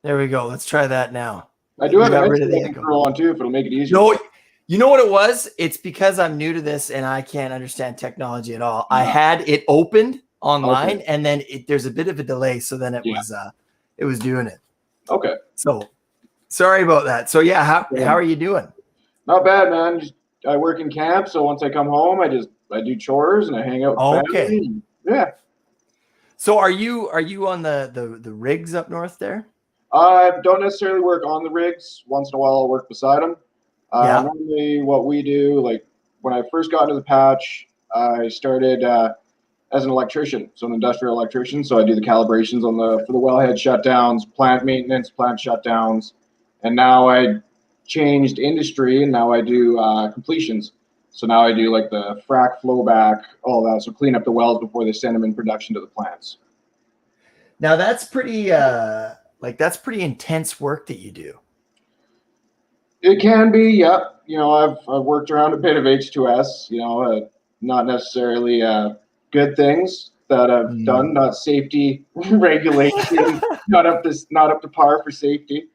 There we go. Let's try that now. I do have got an rid of the I can echo. throw on too if it'll make it easier. No, you know what it was? It's because I'm new to this and I can't understand technology at all. I had it opened online and then there's a bit of a delay, so then it was doing it. Okay. So sorry about that. So yeah, how are you doing? Not bad, man. I work in camp, so once I come home, I do chores and I hang out with family. Yeah. So are you on the rigs up north there? I don't necessarily work on the rigs. Once in a while, I'll work beside them. Normally, what we do, like when I first got into the patch, I started as an electrician, so an industrial electrician. So I do the calibrations for the wellhead shutdowns, plant maintenance, plant shutdowns, and now I changed industry, and now I do completions. So now I do like the frac, flow back, all that. So clean up the wells before they send them in production to the plants. Now that's pretty intense work that you do. It can be, yep. You know, I've worked around a bit of H2S. You know, not necessarily good things that I've done, not safety regulation, not up to par for safety.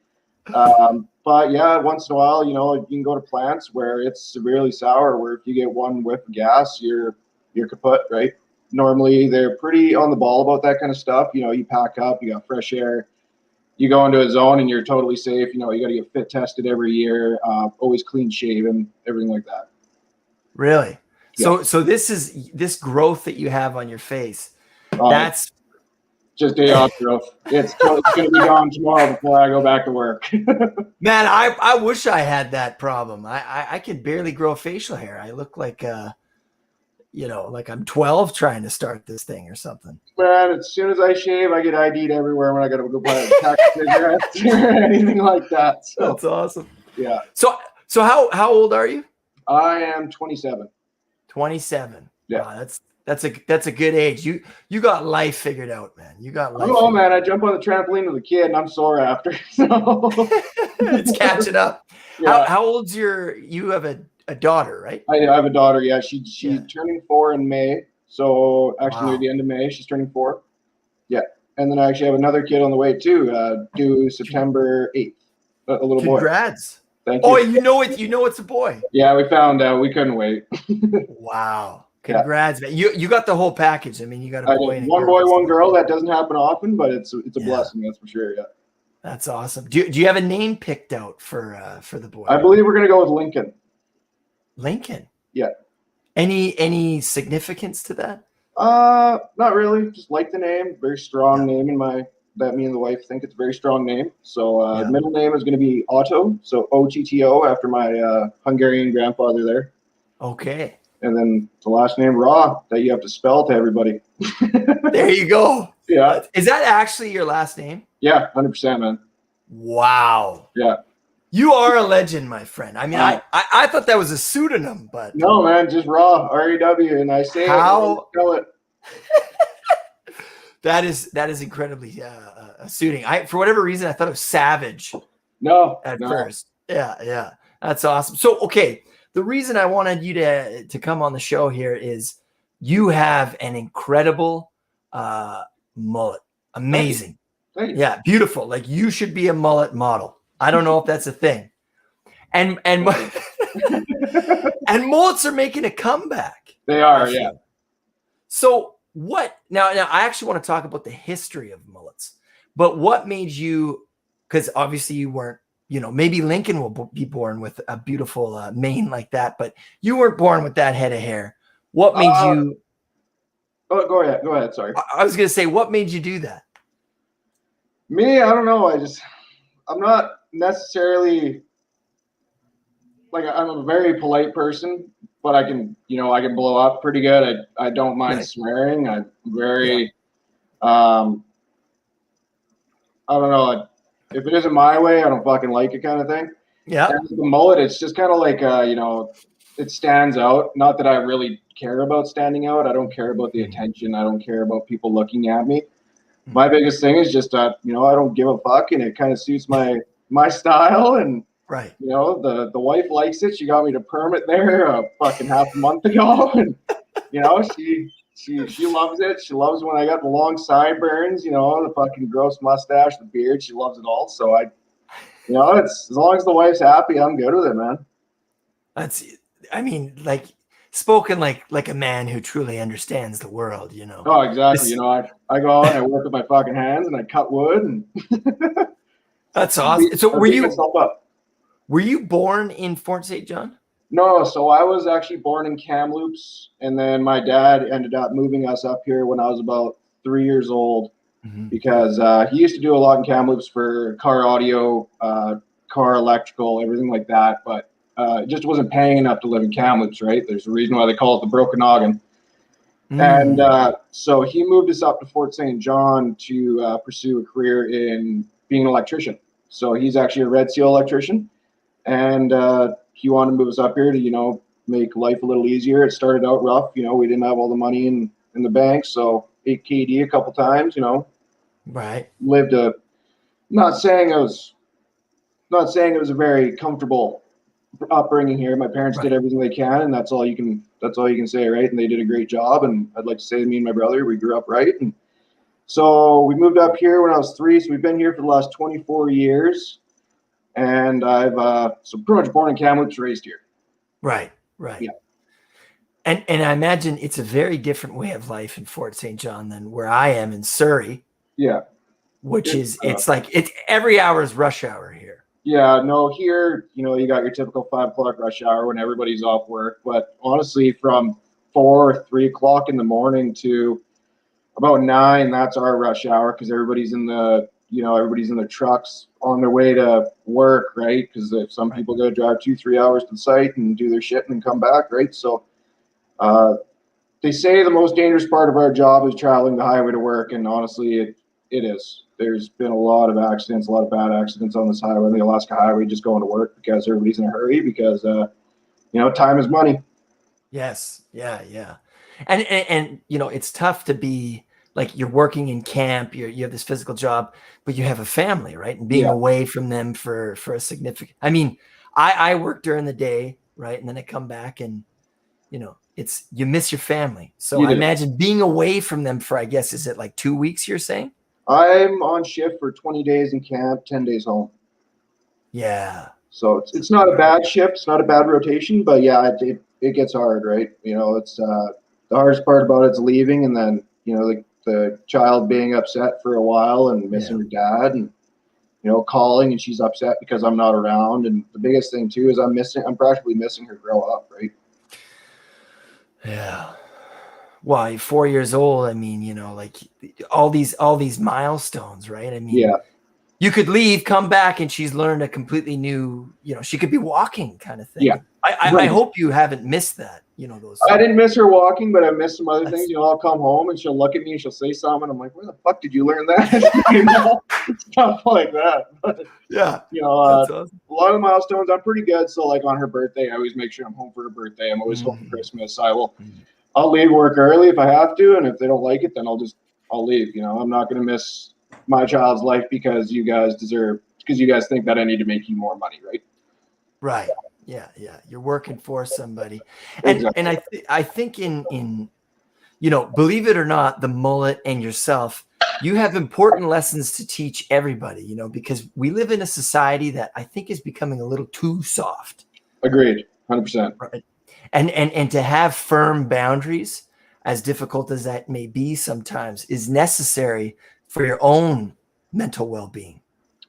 But yeah, once in a while, you know, you can go to plants where it's severely sour, where if you get one whiff of gas, you're kaput, right? Normally, they're pretty on the ball about that kind of stuff. You know, you pack up, you got fresh air, you go into a zone and you're totally safe. You know, you got to get fit tested every year, always clean shaven, everything like that. Really? Yeah. So this growth that you have on your face, that's just day off growth. It's going to be gone tomorrow before I go back to work. Man, I wish I had that problem. I can barely grow facial hair. I look like like I'm 12 trying to start this thing or something. Man, as soon as I shave, I get ID'd everywhere when I got to go buy a pack of cigarettes or anything like that. So, that's awesome. Yeah. So how old are you? I am 27. 27. Yeah. Wow, that's a good age. You got life figured out, man. You got life. Oh man, I jump on the trampoline with a kid and I'm sore after. So it's catching up. Yeah. How old's you have a daughter, right? I have a daughter, yeah. She's turning 4 in May. So actually near the end of May, she's turning 4. Yeah. And then I actually have another kid on the way too, due September 8th. A little boy. Congrats. Thank you. Oh, you know it's a boy. Yeah, we found out. We couldn't wait. Wow. Congrats, man. You got the whole package. I mean, you got a boy and one boy, one girl. That doesn't happen often, but it's a blessing, that's for sure. Yeah. That's awesome. Do you have a name picked out for the boy? I believe we're gonna go with Lincoln. Lincoln. Yeah. Any significance to that? Not really. Just like the name. Very strong name that me and the wife think it's a very strong name. So middle name is going to be Otto. So Otto after my Hungarian grandfather there. Okay. And then the last name Raw that you have to spell to everybody. There you go. Yeah. Is that actually your last name? Yeah, 100%, man. Wow. Yeah. You are a legend, my friend. I mean, I thought that was a pseudonym, but no, man, just Raw, R-A-W, and I say how spell it. That is incredibly suiting. For whatever reason, I thought it was Savage. No, at first. Yeah, that's awesome. So, okay, the reason I wanted you to come on the show here is you have an incredible mullet. Amazing. Thank you. Yeah, beautiful. Like you should be a mullet model. I don't know if that's a thing. And and mullets are making a comeback. They are, yeah. So what now I actually want to talk about the history of mullets, but what made you, because obviously you weren't, maybe Lincoln will be born with a beautiful mane like that, but you weren't born with that head of hair. What made you? Oh, go ahead. Sorry. I was going to say, what made you do that? Me, I don't know. I'm not necessarily like, I'm a very polite person, but I can blow up pretty good. I don't mind swearing. I'm very, I don't know. If it isn't my way, I don't fucking like it kind of thing. Yeah. And the mullet, it's just kind of like, it stands out. Not that I really care about standing out. I don't care about the attention. I don't care about people looking at me. My biggest thing is just, I don't give a fuck, and it kind of suits my style. And, the wife likes it. She got me to perm it there fucking half a month ago. And, She loves it. She loves when I got the long sideburns, the fucking gross mustache, the beard. She loves it all. So it's as long as the wife's happy, I'm good with it, man. Like spoken like a man who truly understands the world, Oh, exactly. I go out and I work with my fucking hands and I cut wood and that's awesome. So I beat myself up. Were you born in Fort St. John? No, so I was actually born in Kamloops, and then my dad ended up moving us up here when I was about 3 years old because he used to do a lot in Kamloops for car audio, car electrical, everything like that. But it just wasn't paying enough to live in Kamloops, right? There's a reason why they call it the Broken Noggin. And so he moved us up to Fort St. John to pursue a career in being an electrician. So he's actually a Red Seal electrician. And he wanted to move us up here to, make life a little easier. It started out rough. We didn't have all the money in the bank. So 8 KD a couple times, Right. Lived not saying it was a very comfortable upbringing here. My parents did everything they can, and that's all you can say, right? And they did a great job. And I'd like to say, me and my brother, we grew up right. And so we moved up here when I was 3. So we've been here for the last 24 years. And I've so pretty much born in Kamloops, raised here. Right. Yeah. And I imagine it's a very different way of life in Fort St. John than where I am in Surrey. Yeah. Which it's like every hour is rush hour here. Yeah, no, here, you got your typical 5 o'clock rush hour when everybody's off work. But honestly, from 4 or 3 o'clock in the morning to about 9, that's our rush hour because everybody's in the trucks on their way to work, right? Because if some people got to drive 2-3 hours to the site and do their shit and then come back, right? So they say the most dangerous part of our job is traveling the highway to work, and honestly, it is. There's been a lot of accidents, a lot of bad accidents on this highway, the Alaska Highway, just going to work because everybody's in a hurry because, time is money. Yes. Yeah. And it's tough to be like you're working in camp, you have this physical job, but you have a family, right? And being away from them for a significant, I work during the day, right? And then I come back and, you miss your family. So I imagine being away from them for, I guess, is it like 2 weeks you're saying? I'm on shift for 20 days in camp, 10 days home. Yeah. So it's not a bad shift. It's not a bad rotation, but yeah, it gets hard, right? It's the hardest part about it's leaving and then, the child being upset for a while and missing her dad and, calling and she's upset because I'm not around. And the biggest thing too is I'm practically missing her grow up, right? Yeah. Well, you're 4 years old. Like all these milestones, right? You could leave, come back, and she's learned a completely new, she could be walking kind of thing. Yeah. I hope you haven't missed that, those. I didn't miss her walking, but I missed some other things. I'll come home and she'll look at me and she'll say something. I'm like, where the fuck did you learn that? Stuff like that. But, yeah. Awesome. A lot of the milestones, I'm pretty good. So like on her birthday, I always make sure I'm home for her birthday. I'm always home for Christmas. I'll leave work early if I have to. And if they don't like it, then I'll leave. I'm not going to miss my child's life because you guys think that I need to make you more money, right? Right. Yeah. You're working for somebody. And I think in believe it or not, the Mullet and yourself, you have important lessons to teach everybody, because we live in a society that I think is becoming a little too soft. Agreed. 100%. Right. And to have firm boundaries, as difficult as that may be sometimes, is necessary for your own mental well-being.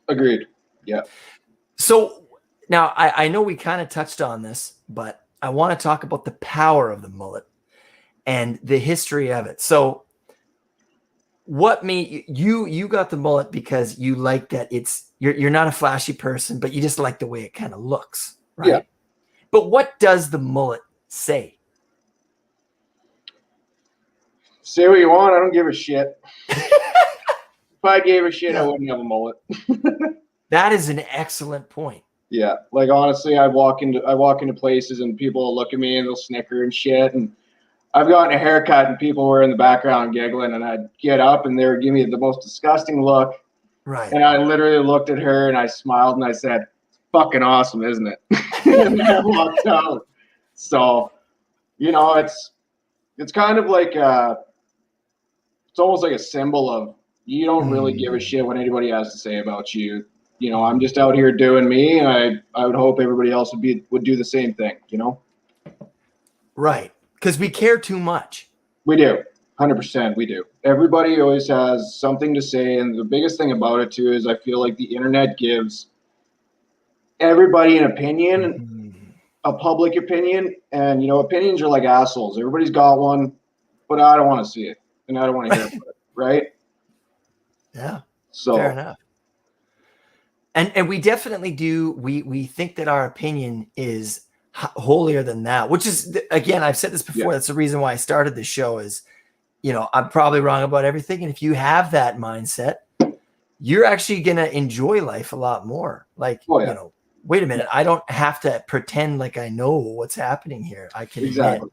Agreed. Yeah. So now I know we kind of touched on this, but I want to talk about the power of the mullet and the history of it. So what made you got the mullet because you like that you're not a flashy person, but you just like the way it kind of looks, right? Yeah. But what does the mullet say? Say what you want. I don't give a shit. If I gave a shit, I wouldn't have a mullet. That is an excellent point. Yeah, like honestly, I walk into places and people will look at me and they'll snicker and shit. And I've gotten a haircut and people were in the background giggling, and I'd get up and they would give me the most disgusting look. Right. And I literally looked at her and I smiled and I said, "Fucking awesome, isn't it?" And I walked out. So, it's kind of like it's almost like a symbol of you don't really give a shit what anybody has to say about you. You know, I'm just out here doing me, and I would hope everybody else would do the same thing. You know, Right? Because we care too much. we do. 100% we do. Everybody always has something to say, and the biggest thing about it too is I feel like the internet gives everybody an opinion, a public opinion, and you know, opinions are like assholes. Everybody's got one, but I don't want to see it, and I don't want to hear about it, right? Yeah. So fair enough. And we definitely do. We think that our opinion is holier than thou, which is, again, I've said this before. That's the reason why I started this show is, you know, I'm probably wrong about everything. And if you have that mindset, you're actually going to enjoy life a lot more. Like, you know, wait a minute. I don't have to pretend like I know what's happening here. I can admit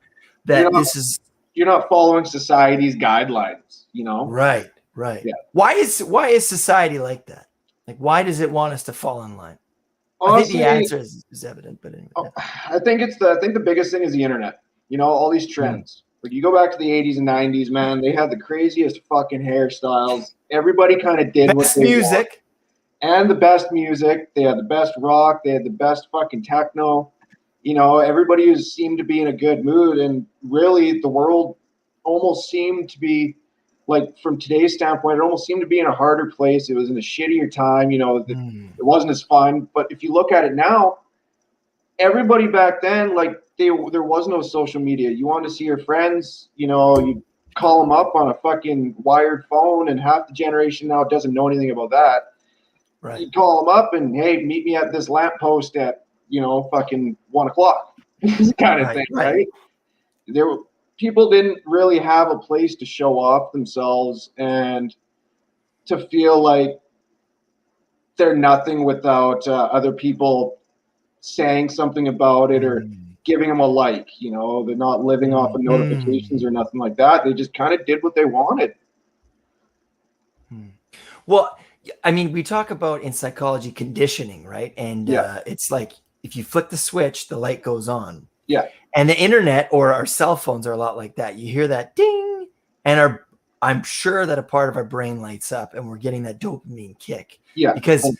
that you're not following society's guidelines, you know? Right. Yeah. Why is society like that? Like, why does it want us to fall in line? Honestly, I think the answer is evident, but anyway. I think the biggest thing is the internet. You know, all these trends. Like you go back to the 80s and 90s, man, they had the craziest fucking hairstyles. Everybody kind of did best music. And the best music. They had the best rock. They had the best fucking techno. You know, everybody seemed to be in a good mood. And really, the world almost seemed to be, like, from today's standpoint, it almost seemed to be in a harder place. It was in a shittier time. You know, it wasn't as fun. But if you look at it now, everybody back then, like, there was no social media. You wanted to see your friends, you know, you call them up on a fucking wired phone, and half the generation now doesn't know anything about that. Right. You call them up and, hey, meet me at this lamppost at, you know, fucking 1 o'clock kind of thing, right? People didn't really have a place to show off themselves and to feel like they're nothing without other people saying something about it or giving them a like. You know, they're not living off of notifications or nothing like that. They just kind of did what they wanted. Well, I mean, we talk about in psychology conditioning, right? And it's like if you flick the switch, the light goes on. Yeah. And the internet or our cell phones are a lot like that. You hear that ding, and I'm sure that a part of our brain lights up, and we're getting that dopamine kick. Yeah. Because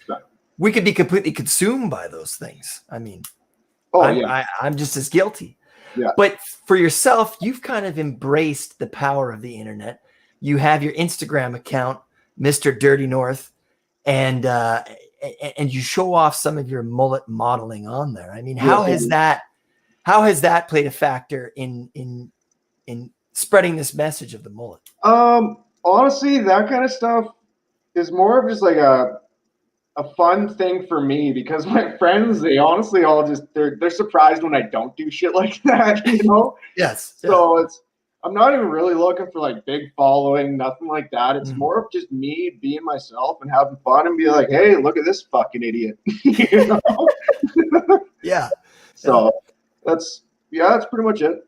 we could be completely consumed by those things. I mean, I'm just as guilty. Yeah. But for yourself, you've kind of embraced the power of the internet. You have your Instagram account, Mr. Dirty North, and you show off some of your mullet modeling on there. I mean, how has that played a factor in spreading this message of the mullet? Honestly, that kind of stuff is more of just like a fun thing for me, because my friends, they honestly all just they're surprised when I don't do shit like that, you know? Yes. So I'm not even really looking for like big following, nothing like that. It's more of just me being myself and having fun and be like, hey, look at this fucking idiot. You know? Yeah. So that's pretty much it.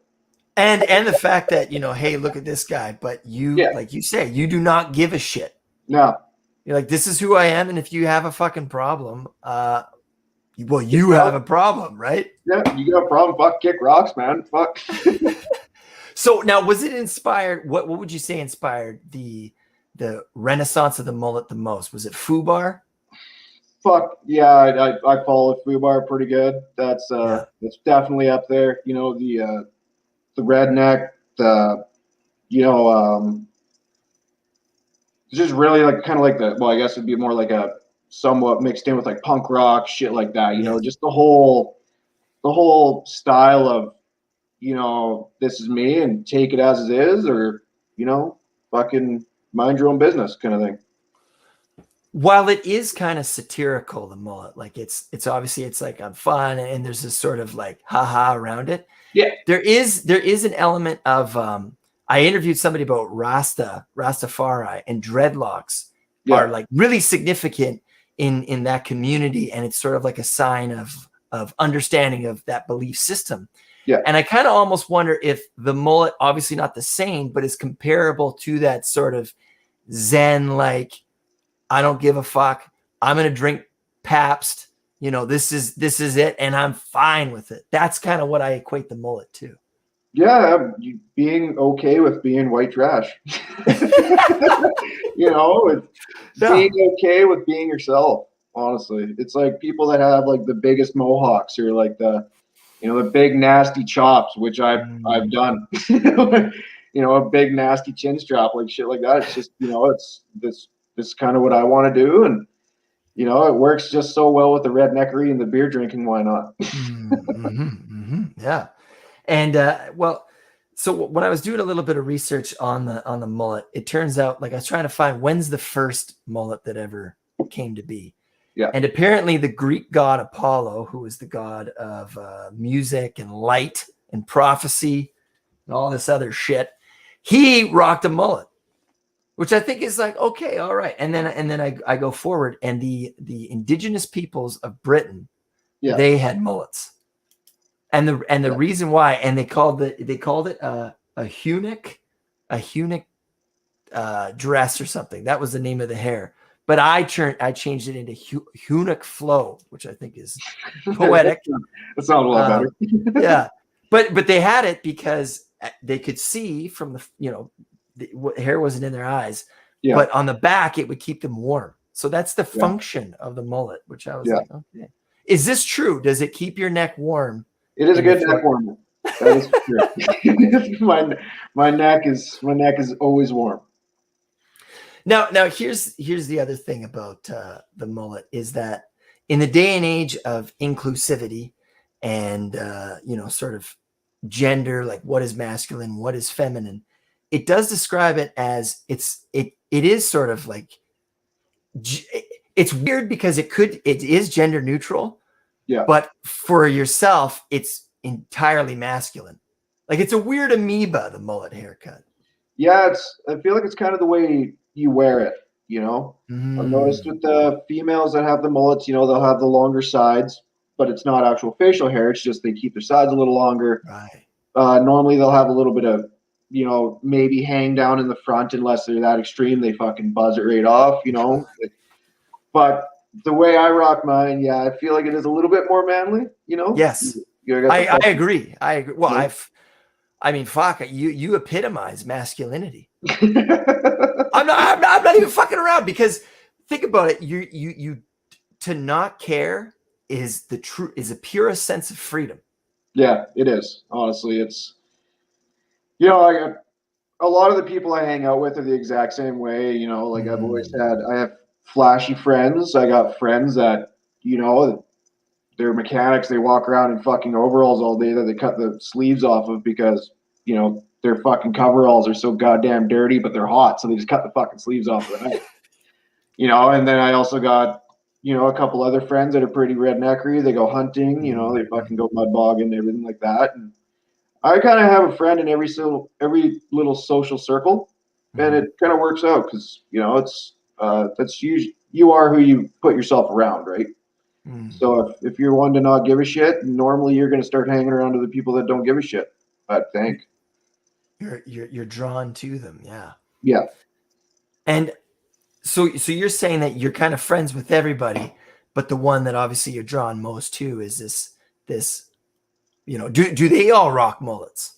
And the fact that, you know, hey, look at this guy, but you, like you say, you do not give a shit. No. You're like, this is who I am, and if you have a fucking problem, you have a problem, right? Yeah, you got a problem. Fuck, kick rocks, man. Fuck. So now, was it inspired? What would you say inspired the renaissance of the mullet the most? Was it FUBAR? Fuck yeah, I follow FUBAR pretty good. That's definitely up there. You know, the Redneck, just really like kind of like I guess it'd be more like a somewhat mixed in with like punk rock shit like that. You know, just the whole style of, you know, this is me and take it as it is, or, you know, fucking mind your own business kind of thing. While it is kind of satirical, the mullet, like it's obviously it's like on fun, and there's this sort of like haha around it. Yeah, there is an element of I interviewed somebody about Rastafari, and dreadlocks are like really significant in that community, and it's sort of like a sign of understanding of that belief system. Yeah. And I kind of almost wonder if the mullet, obviously not the same, but is comparable to that sort of Zen, like, I don't give a fuck. I'm going to drink Pabst. You know, this is it, and I'm fine with it. That's kind of what I equate the mullet to. Yeah, being okay with being white trash. You know, it's Yeah. being okay with being yourself. Honestly, it's like people that have like the biggest mohawks or like the big nasty chops, which I've Mm. done. A big nasty chin strap, like shit like that. It's just it's this kind of what I want to do, and it works just so well with the redneckery and the beer drinking. Why not? Yeah. And well, so when I was doing a little bit of research on the mullet, it turns out like I was trying to find when's the first mullet that ever came to be. Yeah. And apparently the Greek god Apollo, who was the god of music and light and prophecy and all this other shit, he rocked a mullet, which I think is like, okay, all right. And then I go forward, and the indigenous peoples of Britain, Yeah. they had mullets. And the reason why, and they called it a Hunnic dress or something. That was the name of the hair. But I changed it into Hunnic Flow, which I think is poetic. That sounds a lot better. Yeah, but they had it because they could see from the hair wasn't in their eyes, Yeah. but on the back it would keep them warm. So that's the function of the mullet, which I was like, okay, is this true? Does it keep your neck warm? It is a good neck warmer. That is true. my neck is always warm. Now here's the other thing about the mullet is that in the day and age of inclusivity and sort of gender, like what is masculine, what is feminine, it does describe it as it is sort of like, it's weird because it is gender neutral. Yeah. But for yourself, it's entirely masculine. Like it's a weird amoeba, the mullet haircut. Yeah, I feel like it's kind of the way you wear it, I've noticed with the females that have the mullets, they'll have the longer sides, but it's not actual facial hair. It's just they keep their sides a little longer. Right. Normally they'll have a little bit of, maybe hang down in the front unless they're that extreme. They fucking buzz it right off, But the way I rock mine, yeah, I feel like it is a little bit more manly, Yes. I agree. Well, Yeah. I mean, fuck, you epitomize masculinity. I'm not even fucking around, because think about it. You to not care is a purest sense of freedom. Yeah, it is. Honestly, it's a lot of the people I hang out with are the exact same way. Like I have flashy friends. I got friends that they're mechanics. They walk around in fucking overalls all day that they cut the sleeves off of because their fucking coveralls are so goddamn dirty, but they're hot, so they just cut the fucking sleeves off of the night. And then I also got a couple other friends that are pretty redneckery. They go hunting. They fucking go mud bogging and everything like that. And I kind of have a friend in every little social circle, and it kind of works out because it's that's usually you are who you put yourself around, right? So if you're one to not give a shit, normally you're going to start hanging around to the people that don't give a shit. I think you're drawn to them. Yeah. Yeah. And so you're saying that you're kind of friends with everybody, but the one that obviously you're drawn most to is this. Do they all rock mullets?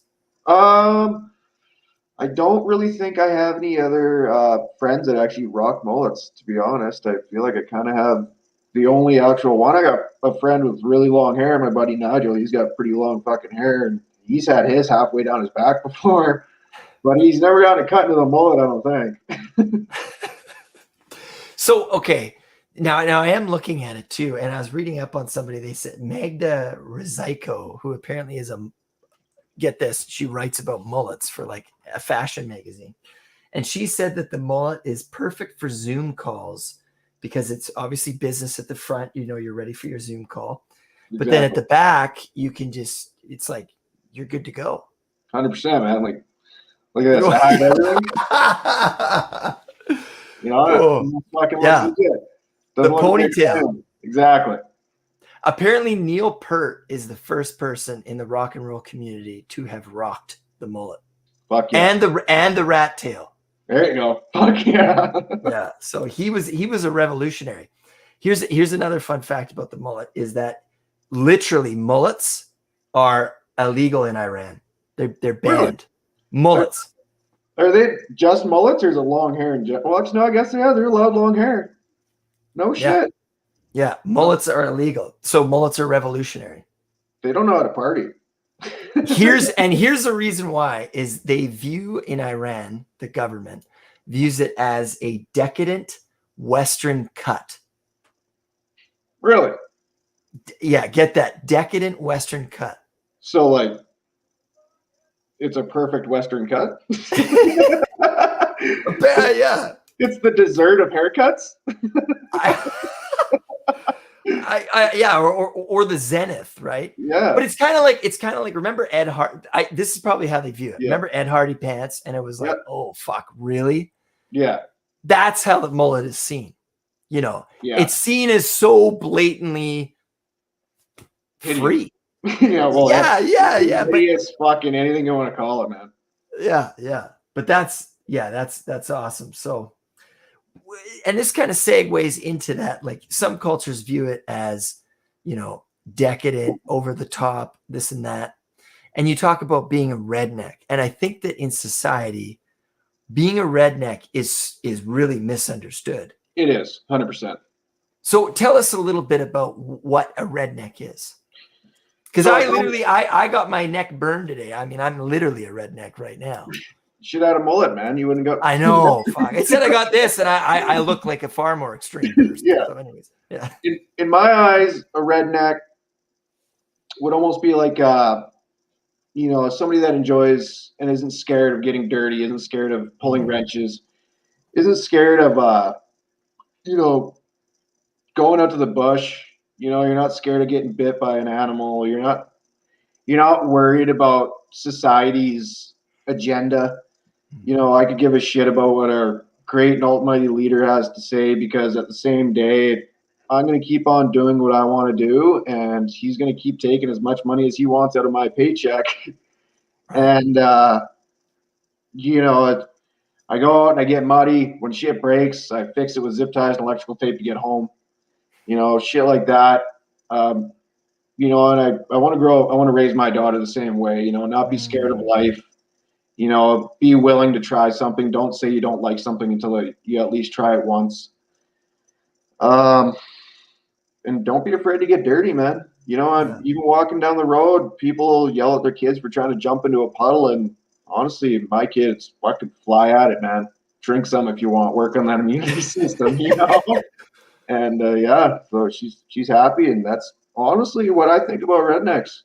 I don't really think I have any other friends that actually rock mullets, to be honest. I feel like I kind of have the only actual one. I got a friend with really long hair, my buddy Nigel. He's got pretty long fucking hair, and he's had his halfway down his back before, but he's never gotten a cut into the mullet, I don't think. So, okay. Now I am looking at it too, and I was reading up on somebody. They said Magda Riziko, who apparently is get this, she writes about mullets for like a fashion magazine. And she said that the mullet is perfect for Zoom calls because it's obviously business at the front. You're ready for your Zoom call. Exactly. But then at the back, you can it's like, you're good to go. 100%, man. Like, look at this. I have everything. Fucking yeah. The ponytail. Exactly. Apparently, Neil Peart is the first person in the rock and roll community to have rocked the mullet. Fuck yeah. And the rat tail. There you go. Fuck yeah. Yeah. So he was a revolutionary. Here's another fun fact about the mullet is that literally mullets are illegal in Iran. They're Really? banned. Mullets. Are they just mullets or is it long hair? Well, actually, no, I guess, yeah, they're allowed long hair. No Yeah. shit. Yeah. Mullets are illegal. So mullets are revolutionary. They don't know how to party. Here's the reason why is they view in Iran, the government views it as a decadent Western cut. Really? Yeah, get that. Decadent Western cut. So, like, it's a perfect Western cut? Yeah. It's the dessert of haircuts? Yeah, or the zenith, right? Yeah. But it's kind of like remember Ed Hardy. This is probably how they view it. Yeah. Remember Ed Hardy pants, and it was like, oh fuck, really? Yeah. That's how the mullet is seen. You know, Yeah. it's seen as so blatantly free. Yeah, well, yeah. But it's fucking anything you want to call it, man. Yeah. But that's awesome. So, and this kind of segues into that. Like some cultures view it as, you know, decadent, over the top, this and that. And you talk about being a redneck, and I think that in society, being a redneck is really misunderstood. It is 100%. So tell us a little bit about what a redneck is. Because I got my neck burned today. I mean, I'm literally a redneck right now. Should have had a mullet, man. You wouldn't go. I know. Fuck. It said I got this, and I look like a far more extreme person. Yeah. So anyways, yeah. In my eyes, a redneck would almost be like, you know, somebody that enjoys and isn't scared of getting dirty, isn't scared of pulling wrenches, isn't scared of, you know, going out to the bush. You know, you're not scared of getting bit by an animal. You're not worried about society's agenda. You know, I could give a shit about what our great and almighty leader has to say, because at the same day, I'm going to keep on doing what I want to do, and he's going to keep taking as much money as he wants out of my paycheck. And, you know, I go out and I get muddy. When shit breaks, I fix it with zip ties and electrical tape to get home. You know, shit like that. You know, and I want to raise my daughter the same way, you know, not be scared of life. You know, be willing to try something. Don't say you don't like something until you at least try it once. And don't be afraid to get dirty, man. You know, I'm even walking down the road, people yell at their kids for trying to jump into a puddle, and honestly, my kids fucking fly at it, man. Drink some if you want, work on that immunity system, you know. And yeah, so she's happy, and that's honestly what I think about rednecks.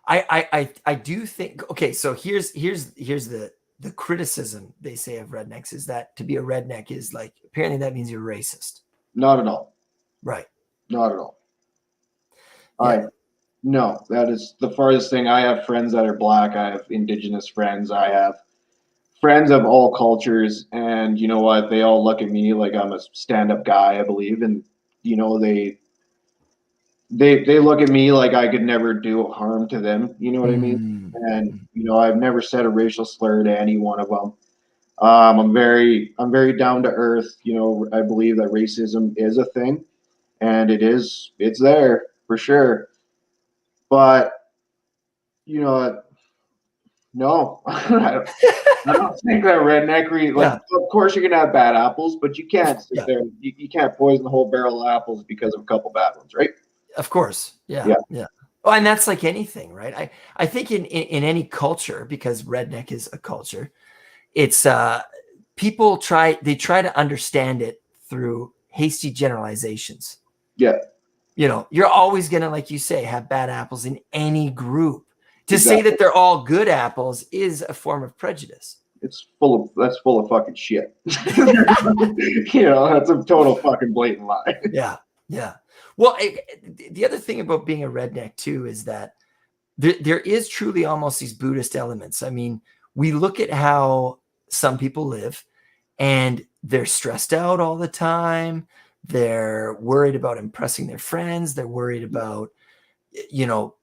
I do think, okay, so here's the criticism they say of rednecks is that to be a redneck is like, apparently that means you're racist. Not at all. Right. Not at all. Yeah. No, that is the farthest thing. I have friends that are black. I have indigenous friends. I have friends of all cultures, and you know what? They all look at me like I'm a stand-up guy, I believe, and you know they look at me like I could never do harm to them. You know what I mean? And you know, I've never said a racial slur to any one of them. I'm very down to earth. You know, I believe that racism is a thing, and it's there for sure. But you know, no, I don't think that redneck. Of course, you're gonna have bad apples, but you can't sit there. You can't poison the whole barrel of apples because of a couple bad ones, right? Of course. Yeah. Oh, and that's like anything, right? I think in any culture, because redneck is a culture, it's people try to understand it through hasty generalizations. Yeah. You know, you're always gonna, like you say, have bad apples in any group. To say that they're all good apples is a form of prejudice. That's full of fucking shit. You know, that's a total fucking blatant lie. Yeah. Well, the other thing about being a redneck too is that there is truly almost these Buddhist elements. I mean, we look at how some people live, and they're stressed out all the time. They're worried about impressing their friends. They're worried about, you know,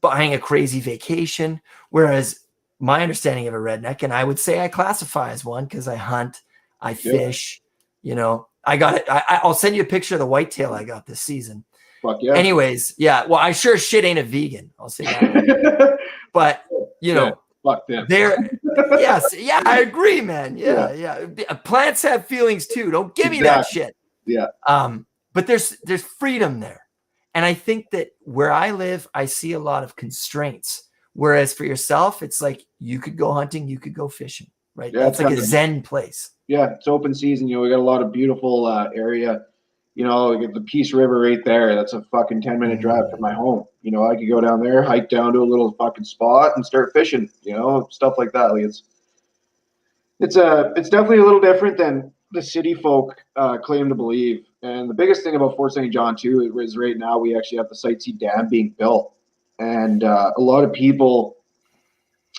buying a crazy vacation. Whereas my understanding of a redneck, and I would say I classify as one because I hunt, I fish, you know, I got it. I'll send you a picture of the whitetail I got this season. Fuck yeah. Anyways, yeah. Well, I sure shit ain't a vegan. I'll say that. But you know, fuck them. Yes, yeah, I agree, man. Yeah. Plants have feelings too. Don't give me that shit. Yeah. But there's freedom there. And I think that where I live, I see a lot of constraints. Whereas for yourself, it's like you could go hunting, you could go fishing, right? Yeah, that's like a zen place. Yeah, it's open season. You know, we got a lot of beautiful area. You know, we get the Peace River right there. That's a fucking 10-minute drive from my home. You know, I could go down there, hike down to a little fucking spot and start fishing, you know, stuff like that. Like it's definitely a little different than the city folk claim to believe. And the biggest thing about Fort St. John too is right now we actually have the Sightsee Dam being built. And a lot of people,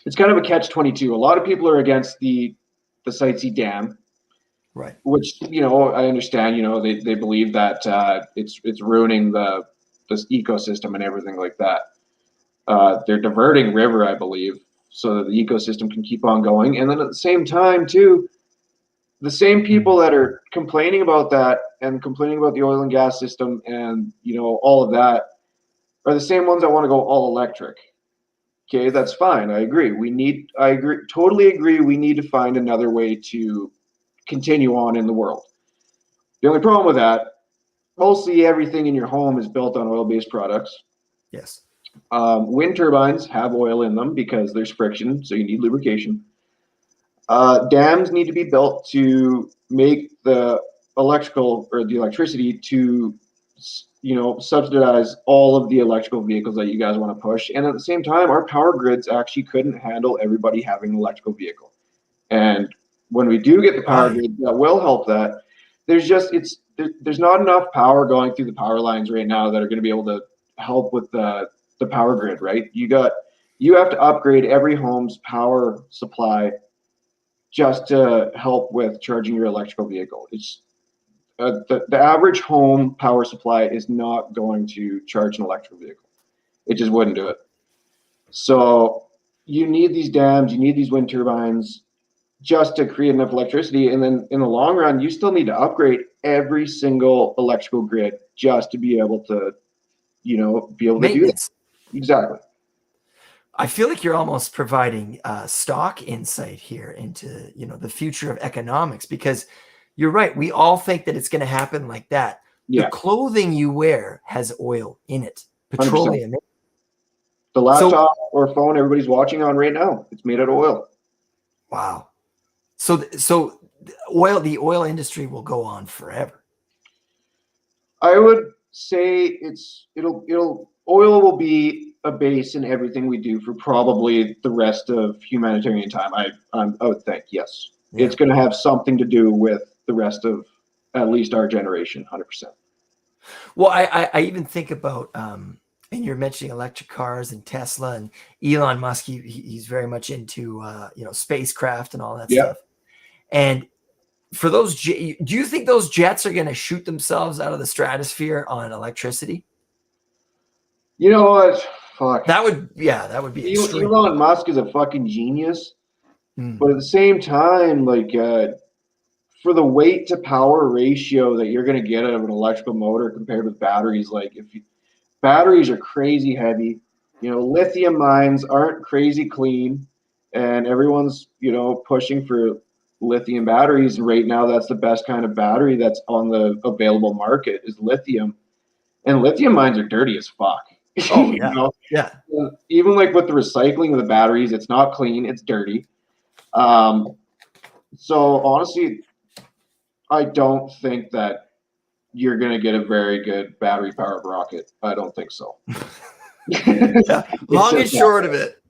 it's kind of a catch-22. A lot of people are against the Sightsee Dam. Right. Which, you know, I understand, you know, they believe that it's ruining this ecosystem and everything like that. They're diverting river, I believe, so that the ecosystem can keep on going. And then at the same time, too, the same people that are complaining about that and complaining about the oil and gas system and, you know, all of that are the same ones that want to go all electric. Okay, that's fine. I agree. Totally agree. We need to find another way to continue on in the world. The only problem with that, mostly everything in your home is built on oil-based products. Yes. Wind turbines have oil in them because there's friction, so you need lubrication. Dams need to be built to make the electrical or the electricity to, you know, subsidize all of the electrical vehicles that you guys want to push. And at the same time, our power grids actually couldn't handle everybody having an electrical vehicle. And when we do get the power grid that will help that, there's not enough power going through the power lines right now that are going to be able to help with the power grid, right? You have to upgrade every home's power supply just to help with charging your electrical vehicle. It's the average home power supply is not going to charge an electric vehicle. It just wouldn't do it. So you need these dams, you need these wind turbines just to create enough electricity. And then in the long run, you still need to upgrade every single electrical grid just to be able to, you know, be able to do that. Exactly. I feel like you're almost providing stock insight here into, you know, the future of economics, because you're right. We all think that it's going to happen like that. Yeah. The clothing you wear has oil in it, petroleum. 100%. The laptop or phone everybody's watching on right now, it's made out of oil. Wow. So the oil industry will go on forever. I would say oil will be a base in everything we do for probably the rest of humanitarian time. I would think, yes. Yeah. It's going to have something to do with the rest of at least our generation, 100%. Well, I even think about, and you're mentioning electric cars and Tesla and Elon Musk. He's very much into, you know, spacecraft and all that stuff. And for those, do you think those jets are going to shoot themselves out of the stratosphere on electricity? You know what? Fuck. That would be extreme. Elon Musk is a fucking genius. But at the same time, like, for the weight to power ratio that you're going to get out of an electrical motor compared with batteries, like batteries are crazy heavy, you know, lithium mines aren't crazy clean, and everyone's, you know, pushing for lithium batteries. And right now, that's the best kind of battery that's on the available market is lithium, and lithium mines are dirty as fuck. Oh yeah, you know? Yeah. Even like with the recycling of the batteries, it's not clean, it's dirty. So honestly, I don't think that you're going to get a very good battery powered rocket. I don't think so. Yeah. Long and short of it.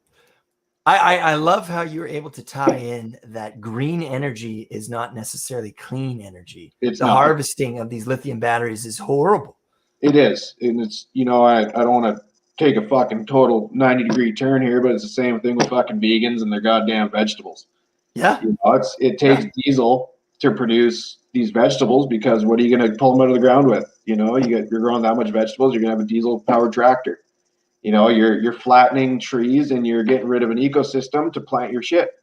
I love how you're able to tie in that green energy is not necessarily clean energy. The harvesting of these lithium batteries is horrible. It is. And it's, you know, I don't want to take a fucking total 90-degree turn here, but it's the same thing with fucking vegans and their goddamn vegetables. Yeah. You know, it takes diesel to produce these vegetables, because what are you going to pull them out of the ground with? You know, you're growing that much vegetables, you're going to have a diesel powered tractor. You know, you're flattening trees and you're getting rid of an ecosystem to plant your shit,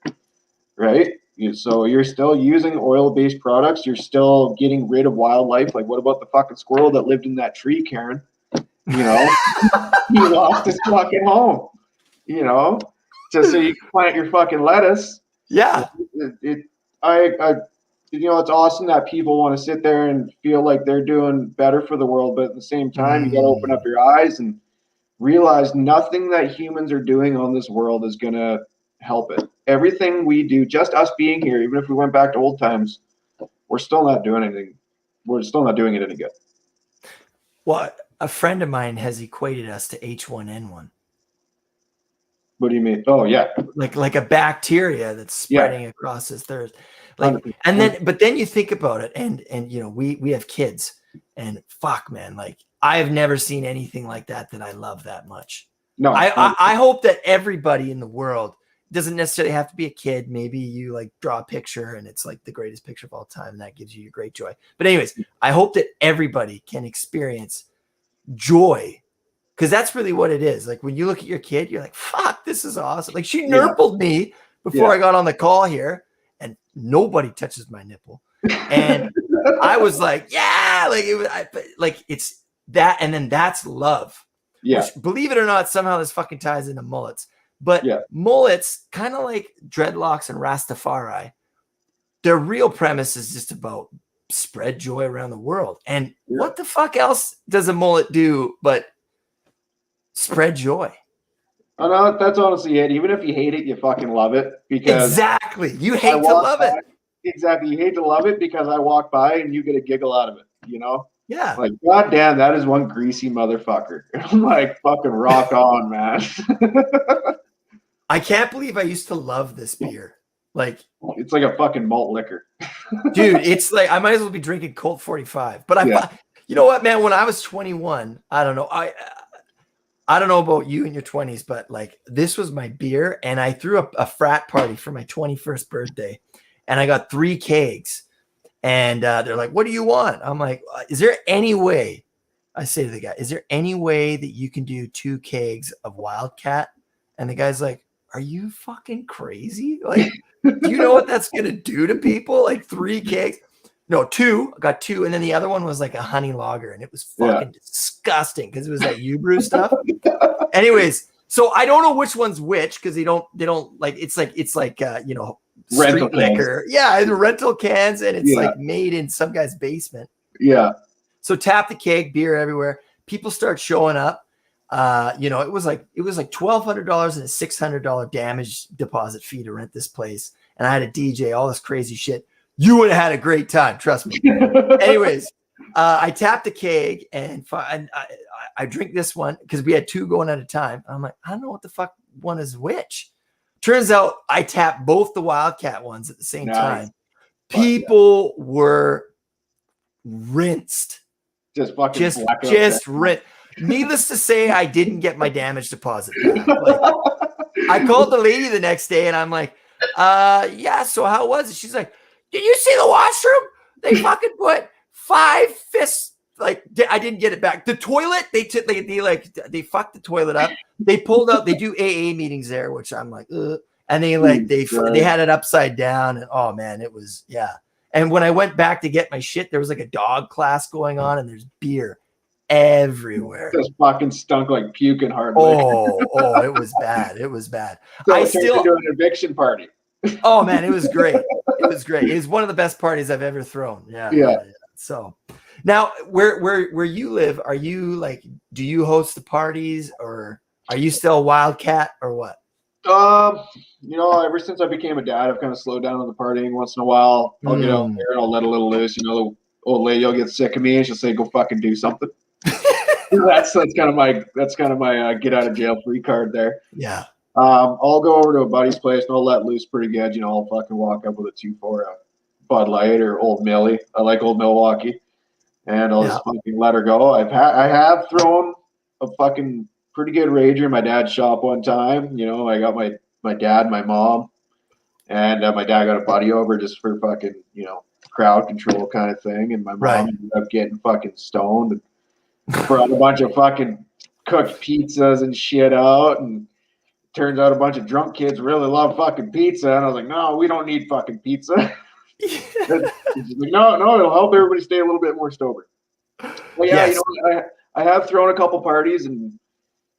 right? So you're still using oil-based products. You're still getting rid of wildlife. Like, what about the fucking squirrel that lived in that tree, Karen? You know, he lost his fucking home. You know, just so you can plant your fucking lettuce. Yeah. You know, it's awesome that people want to sit there and feel like they're doing better for the world, but at the same time, you got to open up your eyes and realize nothing that humans are doing on this world is going to help it. Everything we do, just us being here, even if we went back to old times, we're still not doing anything. We're still not doing it any good. Well, a friend of mine has equated us to H1N1. What do you mean? Oh, yeah. Like a bacteria that's spreading across this third. Like, 100%. and then you think about it, and you know, we have kids, and fuck, man, like I have never seen anything like that I love that much. No, I hope that everybody in the world, doesn't necessarily have to be a kid. Maybe you like draw a picture and it's like the greatest picture of all time, and that gives you great joy. But anyways, I hope that everybody can experience joy, because that's really what it is. Like when you look at your kid, you're like, fuck, this is awesome. Like she nurpled me before I got on the call here, and nobody touches my nipple. And I was like, yeah, like it was, like it's that. And then that's love. Yeah. Which, believe it or not, somehow this fucking ties into mullets. But mullets, kind of like dreadlocks and Rastafari, their real premise is just about spread joy around the world. And what the fuck else does a mullet do but spread joy? Oh, no, that's honestly it. Even if you hate it, you fucking love it. Because exactly. You hate to love it. Exactly. You hate to love it because I walk by and you get a giggle out of it, you know? Yeah. Like, God damn, that is one greasy motherfucker. I'm like, fucking rock on, man. I can't believe I used to love this beer. Like, it's like a fucking malt liquor. Dude, it's like I might as well be drinking Colt 45. But you know what, man? When I was 21, I don't know. I don't know about you in your 20s, but like this was my beer, and I threw up a frat party for my 21st birthday, and I got 3 kegs, and they're like, "What do you want?" I'm like, "Is there any way?" I say to the guy, "Is there any way that you can do 2 kegs of Wildcat?" And the guy's like, "Are you fucking crazy? Like, do you know what that's gonna do to people? Like 3 kegs?" No, 2. I got 2, and then the other one was like a honey lager, and it was fucking disgusting because it was that Ubrew stuff. Anyways, so I don't know which one's which, because they don't like it's like you know, rental street liquor. Yeah, the rental cans, and it's like made in some guy's basement. Yeah. So tap the keg, beer everywhere. People start showing up. You know, it was like $1,200 and a $600 damage deposit fee to rent this place, and I had a DJ, all this crazy shit. You would have had a great time, trust me. Anyways, I tapped the keg, and I drink this one because we had 2 going at a time. I'm like, I don't know what the fuck one is which. Turns out I tapped both the Wildcat ones at the same time. People were rinsed. Just fucking rinsed. Needless to say, I didn't get my damage deposit back. Like, I called the lady the next day, and I'm like, yeah, so how was it? She's like, did you see the washroom? They fucking put 5 fists. Like, I didn't get it back. The toilet, they fucked the toilet up. They pulled out. They do AA meetings there, which I'm like, ugh. And they had it upside down, and oh man, it was And when I went back to get my shit, there was like a dog class going on, and there's beer everywhere. Just fucking stunk like puking hard. Oh, it was bad. It was bad. So I still do an eviction party. Oh man, it was great. It was great. It was one of the best parties I've ever thrown. Yeah. So now where you live, are you like, do you host the parties, or are you still a Wildcat, or what? You know, ever since I became a dad, I've kind of slowed down on the partying. Once in a while, I'll get out there and I'll let a little loose. You know, the old lady will get sick of me and she'll say, "Go fucking do something." that's kind of my get out of jail free card there. Yeah. I'll go over to a buddy's place and I'll let loose pretty good. You know, I'll fucking walk up with a 2-4 Bud Light or Old Millie. I like Old Milwaukee, and I'll just fucking let her go. I have thrown a fucking pretty good rager in my dad's shop one time. You know, I got my dad, my mom, and my dad got a buddy over just for fucking, you know, crowd control kind of thing. And my mom ended up getting fucking stoned and brought a bunch of fucking cooked pizzas and shit out. And turns out a bunch of drunk kids really love fucking pizza. And I was like, no, we don't need fucking pizza. Like, no, it'll help everybody stay a little bit more sober. Well, you know, I have thrown a couple parties, and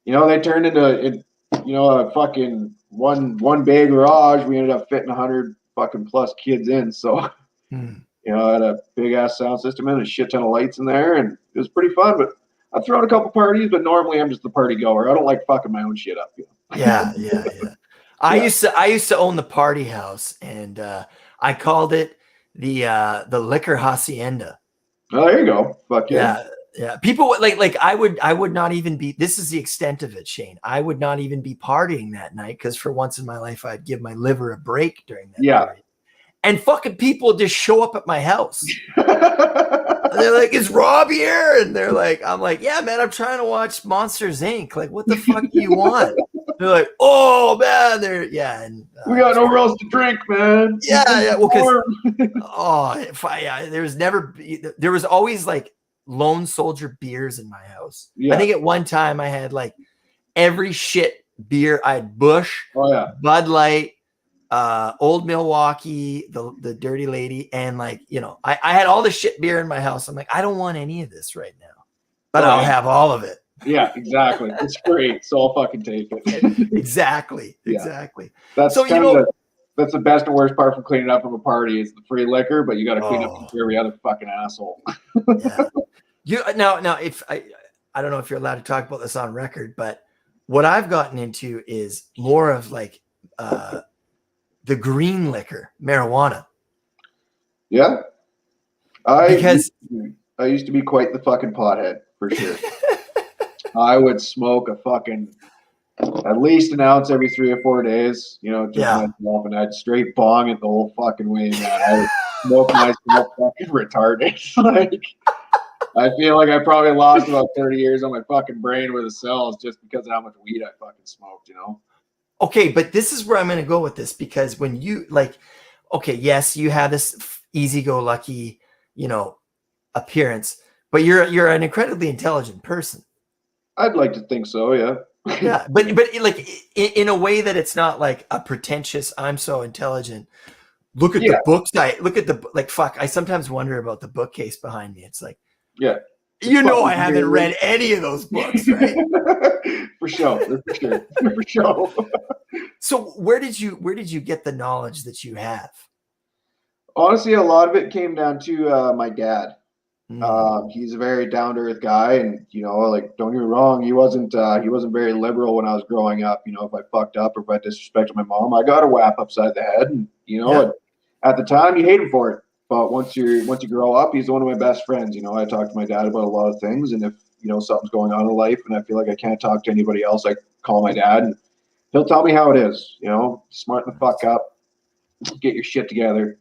they turned into a fucking one bay garage. We ended up fitting 100 fucking plus kids in. So I had a big ass sound system in, a shit ton of lights in there, and it was pretty fun. But I've thrown a couple parties, but normally I'm just the party goer. I don't like fucking my own shit up. Yeah. I used to own the party house, and I called it the liquor hacienda. Oh, there you go. Fuck yeah. Yeah. People like I would not even be. This is the extent of it, Shane. I would not even be partying that night because for once in my life I'd give my liver a break during that period. And fucking people just show up at my house. They're like, "Is Rob here?" And they're like, "I'm like, yeah, man, I'm trying to watch Monsters Inc. Like, what the fuck do you want?" They're like, "Oh man, and we got nowhere else to drink, man." Yeah. Well, there was always like Lone Soldier beers in my house. I think at one time I had like every shit beer. I had Bush, Bud Light, Old Milwaukee, the Dirty Lady, and like I had all the shit beer in my house. I'm like, I don't want any of this right now, but I'll have all of it. Yeah, exactly. It's great, so I'll fucking take it. Exactly. That's so that's the best and worst part from cleaning up from a party is the free liquor, but you got to clean up for every other fucking asshole. Now if I don't know if you're allowed to talk about this on record, but what I've gotten into is more of like the green liquor, marijuana. Yeah. I used to be quite the fucking pothead for sure. I would smoke a fucking at least an ounce every 3 or 4 days, myself, and I'd straight bong it the whole fucking way, man. I would smoke myself fucking retarded. Like, I feel like I probably lost about 30 years on my fucking brain with the cells just because of how much weed I fucking smoked, Okay, but this is where I'm going to go with this, because when you yes, you have this easy-go-lucky, appearance, but you're an incredibly intelligent person. I'd like to think so, yeah. Yeah, but like in a way that it's not like a pretentious, I'm so intelligent. Look at the books. I sometimes wonder about the bookcase behind me. It's like, I haven't read any of those books, right? For sure. So where did you get the knowledge that you have? Honestly, a lot of it came down to my dad. He's a very down to earth guy, and don't get me wrong, he wasn't very liberal when I was growing up. If I fucked up or if I disrespected my mom, I got a whap upside the head, and at the time you hate him for it. But once you grow up, he's one of my best friends. I talk to my dad about a lot of things, and if something's going on in life and I feel like I can't talk to anybody else, I call my dad, and he'll tell me how it is. Smarten the fuck up, get your shit together,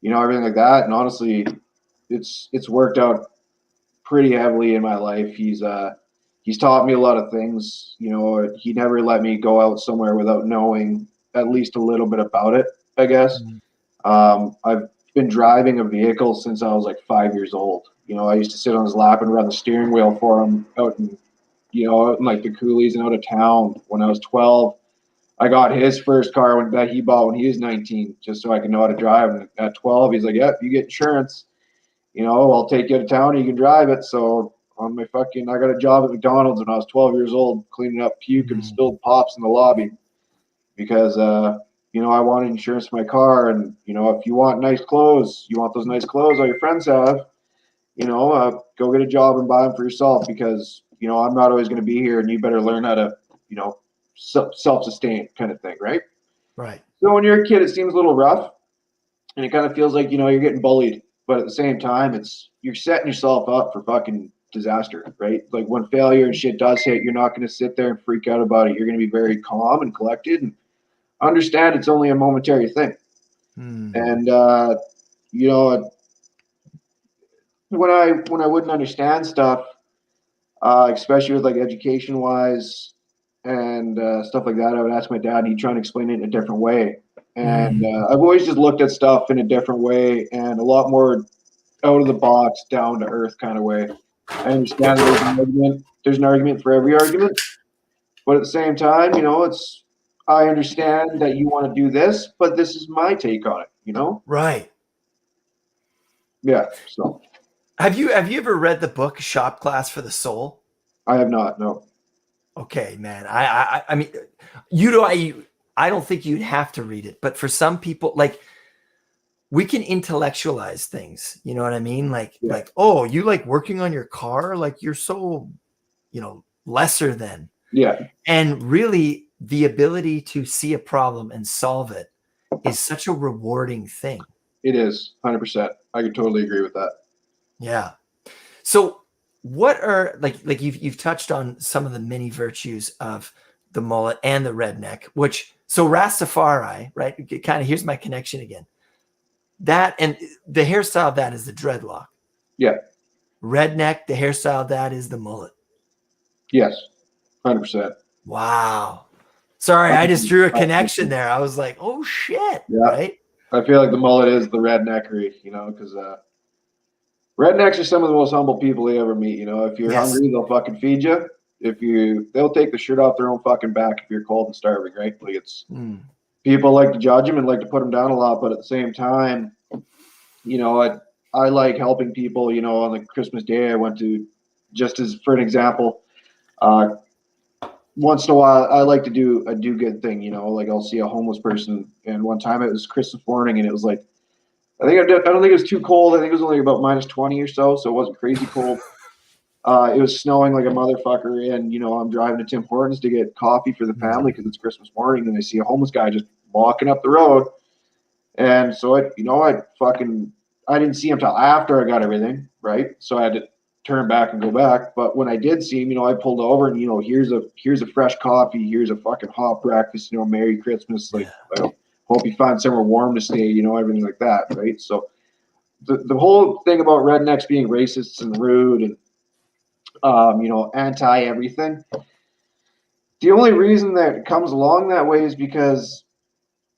everything like that. And honestly, it's worked out pretty heavily in my life. He's taught me a lot of things. He never let me go out somewhere without knowing at least a little bit about it, I guess. I've been driving a vehicle since I was like 5 years old. I used to sit on his lap and run the steering wheel for him out in like the coulees and out of town. When I was 12, I got his first car that he bought when he was 19, just so I could know how to drive. And at 12, he's like, "Yep, you get insurance. I'll take you to town and you can drive it." So I got a job at McDonald's when I was 12 years old, cleaning up puke and spilled pops in the lobby because, I wanted insurance for my car. And, if you want nice clothes, you want those nice clothes all your friends have, go get a job and buy them for yourself because, I'm not always going to be here and you better learn how to, self-sustain kind of thing. Right. Right. So when you're a kid, it seems a little rough and it kind of feels like, you're getting bullied. But at the same time, you're setting yourself up for fucking disaster, right? Like when failure and shit does hit, you're not going to sit there and freak out about it. You're going to be very calm and collected and understand it's only a momentary thing. And when I wouldn't understand stuff, especially with like education wise and stuff like that, I would ask my dad, and he'd try and explain it in a different way. And I've always just looked at stuff in a different way and a lot more out of the box, down to earth kind of way. I understand there's an argument for every argument, but at the same time, I understand that you want to do this, but this is my take on it, Right. Yeah. So have you ever read the book Shop Class for the Soul? I have not. No. Okay, man. I mean, you know, I don't think you'd have to read it, but for some people, like, we can intellectualize things. You know what I mean? Yeah. Oh, you like working on your car? Like, you're so, you know, lesser than. Yeah. And really, the ability to see a problem and solve it is such a rewarding thing. It is 100%. I could totally agree with that. Yeah. So what are like you've touched on some of the many virtues of the mullet and the redneck, which so Rastafari, right? Kind of here's my connection again. That and the hairstyle of that is the dreadlock. Yeah. Redneck, the hairstyle of that is the mullet. Yes. 100%. Wow. Sorry, I just drew a connection there. I was like, oh shit. Yeah. Right. I feel like the mullet is the redneckery, you know, because rednecks are some of the most humble people you ever meet. You know, if you're hungry, they'll fucking feed you. They'll take the shirt off their own fucking back if you're cold and starving, right? Like it's people like to judge them and like to put them down a lot, but at the same time, you know, I like helping people. You know, on the Christmas day, I went to, just as for an example, once in a while, I like to do a do good thing. You know, like I'll see a homeless person, and one time it was Christmas morning, and it was like, I don't think it was too cold. I think it was only about -20 or so, so it wasn't crazy cold. It was snowing like a motherfucker, and you know I'm driving to Tim Hortons to get coffee for the family because it's Christmas morning, and I see a homeless guy just walking up the road, and so I didn't see him till after I got everything right, so I had to turn back and go back. But when I did see him, you know, I pulled over and you know here's a fresh coffee, here's a fucking hot breakfast, you know, Merry Christmas, like. Hope you find somewhere warm to stay, you know, everything like that, right? So the whole thing about rednecks being racists and rude and, you know, anti-everything, the only reason that it comes along that way is because,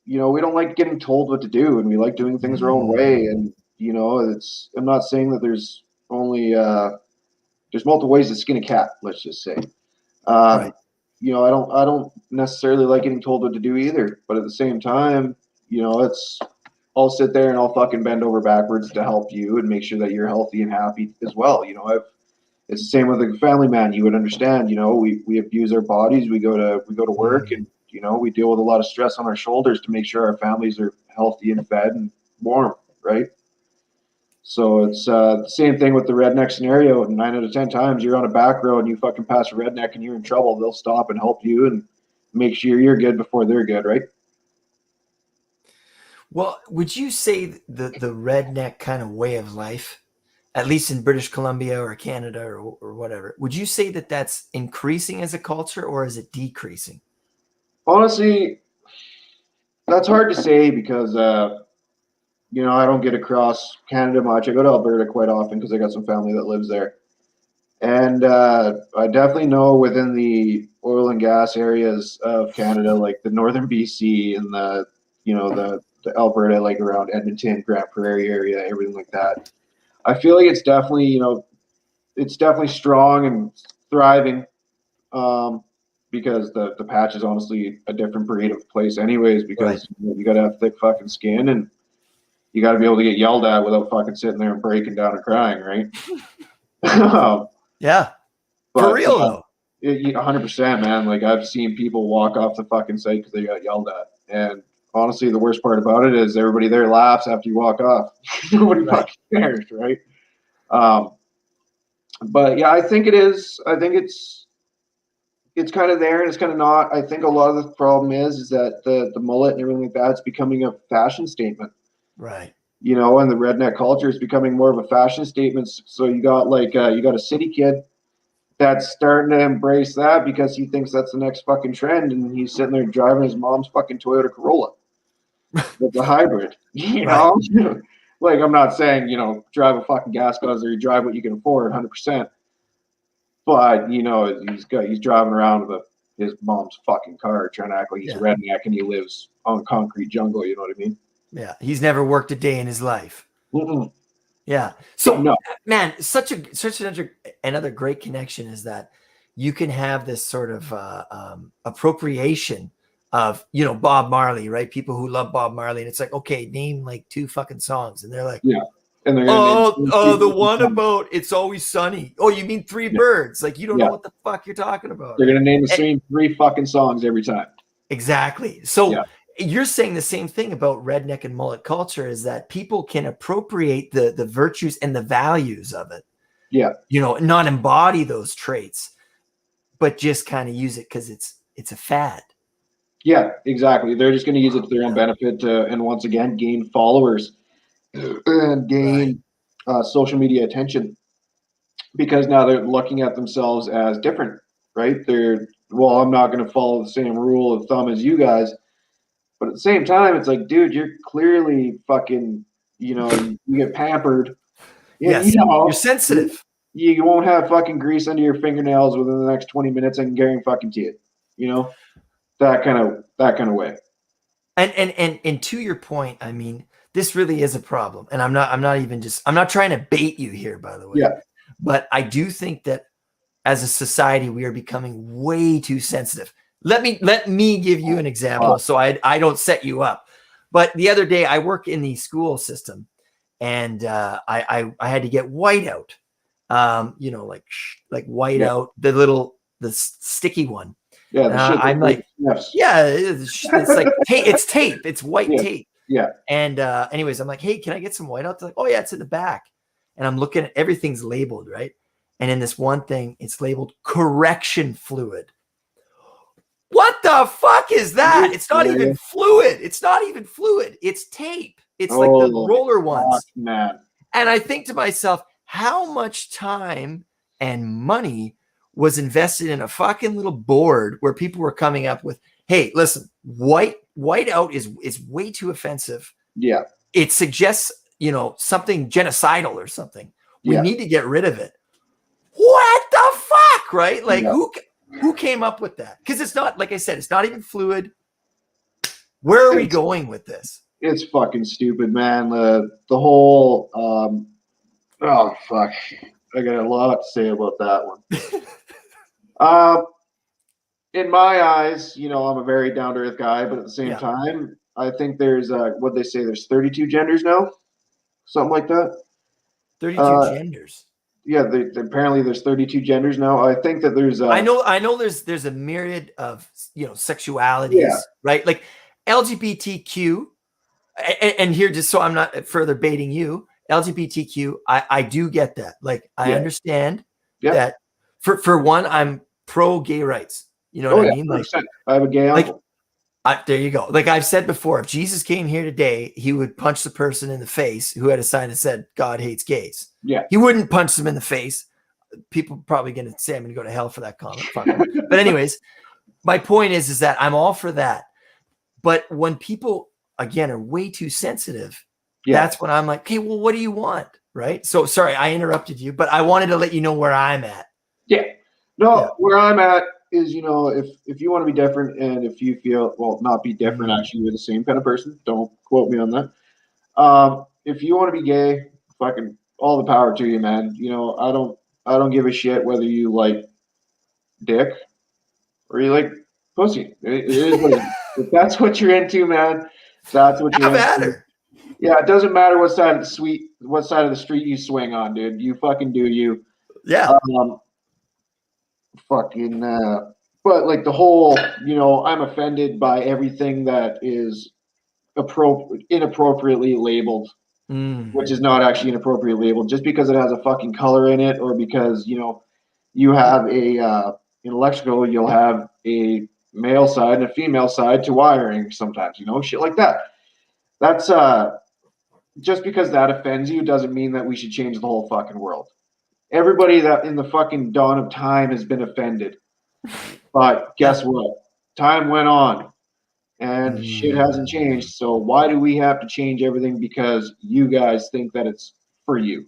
you know, we don't like getting told what to do and we like doing things our own way. And, you know, I'm not saying that there's only, there's multiple ways to skin a cat, let's just say. Right. You know, I don't necessarily like getting told what to do either. But at the same time, you know, I'll sit there and I'll fucking bend over backwards to help you and make sure that you're healthy and happy as well. You know, it's the same with a family man. You would understand. You know, we abuse our bodies. We go to work, and you know, we deal with a lot of stress on our shoulders to make sure our families are healthy and fed and warm, right? So it's the same thing with the redneck scenario. 9 out of 10 times you're on a back road and you fucking pass a redneck and you're in trouble. They'll stop and help you and make sure you're good before they're good, right? Well, would you say the redneck kind of way of life, at least in British Columbia or Canada or whatever, would you say that that's increasing as a culture or is it decreasing? Honestly, that's hard to say because you know, I don't get across Canada much. I go to Alberta quite often because I got some family that lives there. And I definitely know within the oil and gas areas of Canada, like the northern BC and you know, the Alberta, like around Edmonton, Grand Prairie area, everything like that. I feel like it's definitely, you know, it's definitely strong and thriving because the patch is honestly a different breed of place anyways because you got to have thick fucking skin and you got to be able to get yelled at without fucking sitting there and breaking down and crying, right? Yeah. But, for real though. 100%, man. Like I've seen people walk off the fucking site because they got yelled at. And honestly, the worst part about it is everybody there laughs after you walk off. Nobody fucking cares, right? But yeah, I think it is. I think it's kind of there and it's kind of not. I think a lot of the problem is that the mullet and everything like that, it's becoming a fashion statement. Right. You know, and the redneck culture is becoming more of a fashion statement. So you got like you got a city kid that's starting to embrace that because he thinks that's the next fucking trend, and he's sitting there driving his mom's fucking Toyota Corolla. It's a hybrid, you know. Like I'm not saying you know drive a fucking gas guzzler, you drive what you can afford, 100%. But you know he's driving around with his mom's fucking car, trying to act like he's a redneck and he lives on concrete jungle. You know what I mean? Yeah, he's never worked a day in his life. Mm-mm. Yeah. So, No. man, such another great connection is that you can have this sort of appropriation of, you know, Bob Marley, right? People who love Bob Marley. And it's like, okay, name like 2 fucking songs. And they're like, Yeah. And they're gonna name The one about It's Always Sunny. Oh, you mean Three Birds? Like you don't know what the fuck you're talking about. They're gonna name the same 3 fucking songs every time. Exactly. So you're saying the same thing about redneck and mullet culture, is that people can appropriate the virtues and the values of it. Yeah. You know, not embody those traits, but just kind of use it because it's a fad. Yeah, exactly. They're just going to use it to their own benefit and once again gain followers and gain social media attention, because now they're looking at themselves as different, right? I'm not going to follow the same rule of thumb as you guys, but at the same time, it's like, dude, you're clearly fucking, you get pampered. Yes, you're sensitive. You won't have fucking grease under your fingernails within the next 20 minutes and guarantee fucking teeth, that kind of way. And to your point, I mean, this really is a problem. And I'm not trying to bait you here, by the way. Yeah. But I do think that as a society, we are becoming way too sensitive. Let me give you an example so I don't set you up. But the other day I work in the school system, and I had to get whiteout, like whiteout, the sticky one. Yeah, I'm like, it's like tape. It's tape. It's white tape. Yeah. And anyways, I'm like, hey, can I get some whiteout? They're like, oh yeah, it's in the back. And I'm looking at everything's labeled, right? And in this one thing, it's labeled correction fluid. What the fuck is that? It's not even fluid. It's not even fluid. It's tape. It's like the roller ones. Man. And I think to myself, how much time and money was invested in a fucking little board where people were coming up with, hey, listen, whiteout is way too offensive. Yeah. It suggests, something genocidal or something. We need to get rid of it. What the fuck, right? Like who came up with that? Because it's not, like I said, it's not even fluid. Where are we going with this? It's fucking stupid, man. The whole oh fuck. I got a lot to say about that one. In my eyes, I'm a very down to earth guy, but at the same time, I think there's what they say, there's 32 genders now, something like that. 32 genders. Yeah, apparently there's 32 genders now. I think that there's I know there's a myriad of sexualities, right? Like LGBTQ, and here, just so I'm not further baiting you, LGBTQ, I do get that. Like I understand that. For one, I'm pro gay rights. You know what I mean? Like I have a gay uncle. There you go. Like I've said before, if Jesus came here today, he would punch the person in the face who had a sign that said God hates gays. Yeah. He wouldn't punch them in the face. People probably going to say I'm going to go to hell for that comment. But anyways, my point is that I'm all for that. But when people, again, are way too sensitive, that's when I'm like, okay, well, what do you want? Right? So sorry, I interrupted you, but I wanted to let you know where I'm at. Yeah. No, where I'm at is, if you want to be different, and if you feel, not be different, actually, you're the same kind of person. Don't quote me on that. If you want to be gay, fucking all the power to you, man. I don't give a shit whether you like dick or you like pussy. It is what it is. If that's what you're into, man, that's what you're into. Yeah, it doesn't matter what side of the street you swing on, dude. You fucking do you. Yeah. But like the whole, I'm offended by everything that is inappropriately labeled, which is not actually inappropriately labeled, just because it has a fucking color in it, or because you have in electrical, you'll have a male side and a female side to wiring sometimes, shit like that. That's just because that offends you doesn't mean that we should change the whole fucking world. Everybody that in the fucking dawn of time has been offended. But guess what? Time went on and shit hasn't changed. So why do we have to change everything because you guys think that it's for you?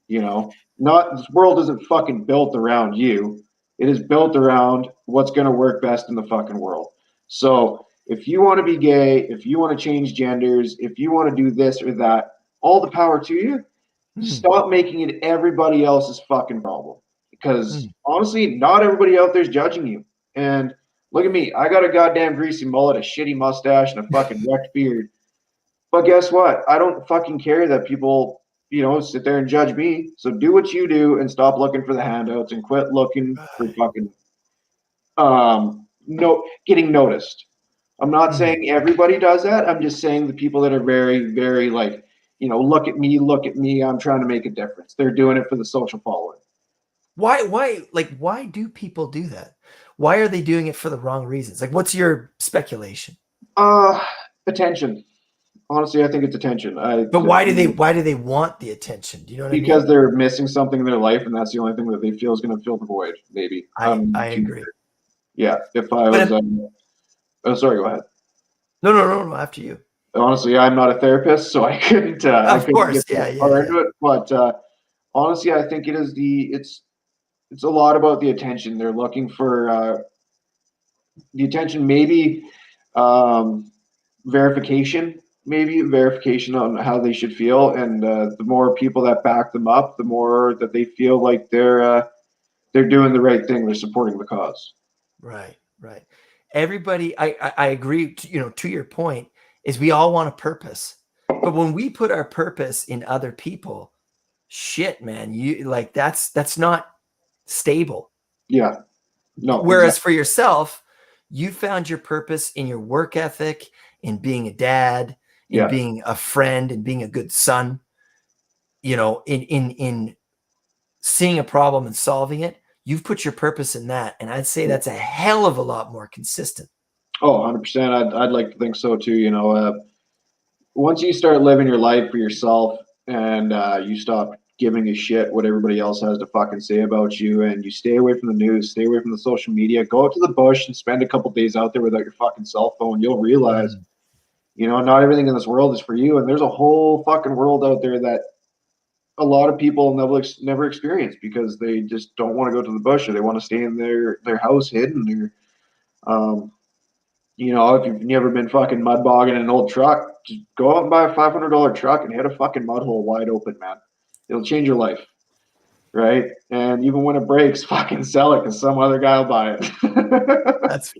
This world isn't fucking built around you. It is built around what's going to work best in the fucking world. So if you want to be gay, if you want to change genders, if you want to do this or that, all the power to you. Stop making it everybody else's fucking problem. Because honestly, not everybody out there's judging you. And look at me. I got a goddamn greasy mullet, a shitty mustache, and a fucking wrecked beard. But guess what? I don't fucking care that people sit there and judge me. So do what you do and stop looking for the handouts and quit looking for fucking getting noticed. I'm not saying everybody does that. I'm just saying the people that are very, very like, look at me. I'm trying to make a difference. They're doing it for the social following. Why do people do that? Why are they doing it for the wrong reasons? Like, what's your speculation? Attention. Honestly, I think it's attention. But why do they want the attention? Do you know what I mean? Because they're missing something in their life, and that's the only thing that they feel is going to fill the void. Maybe. I agree. Yeah. If I was, sorry, go ahead. No. After you. Honestly, I'm not a therapist, so I couldn't. Of course, yeah. Into it. But honestly, I think it's a lot about the attention. They're looking for the attention, maybe verification on how they should feel, and the more people that back them up, the more that they feel like they're doing the right thing. They're supporting the cause. Right. Everybody, I agree. To your point, is we all want a purpose, but when we put our purpose in other people, shit, man, that's not stable. Yeah. No. Whereas for yourself, you found your purpose in your work ethic, in being a dad, in being a friend, and being a good son, in seeing a problem and solving it. You've put your purpose in that. And I'd say that's a hell of a lot more consistent. Oh, 100%. I'd like to think so too. Once you start living your life for yourself and you stop giving a shit what everybody else has to fucking say about you, and you stay away from the news, stay away from the social media, go out to the bush and spend a couple days out there without your fucking cell phone, you'll realize, not everything in this world is for you. And there's a whole fucking world out there that a lot of people never experience because they just don't want to go to the bush, or they want to stay in their house hidden, or if you've never been fucking mud bogging in an old truck, just go out and buy a $500 truck and hit a fucking mud hole wide open, man. It'll change your life, right? And even when it breaks, fucking sell it because some other guy will buy it.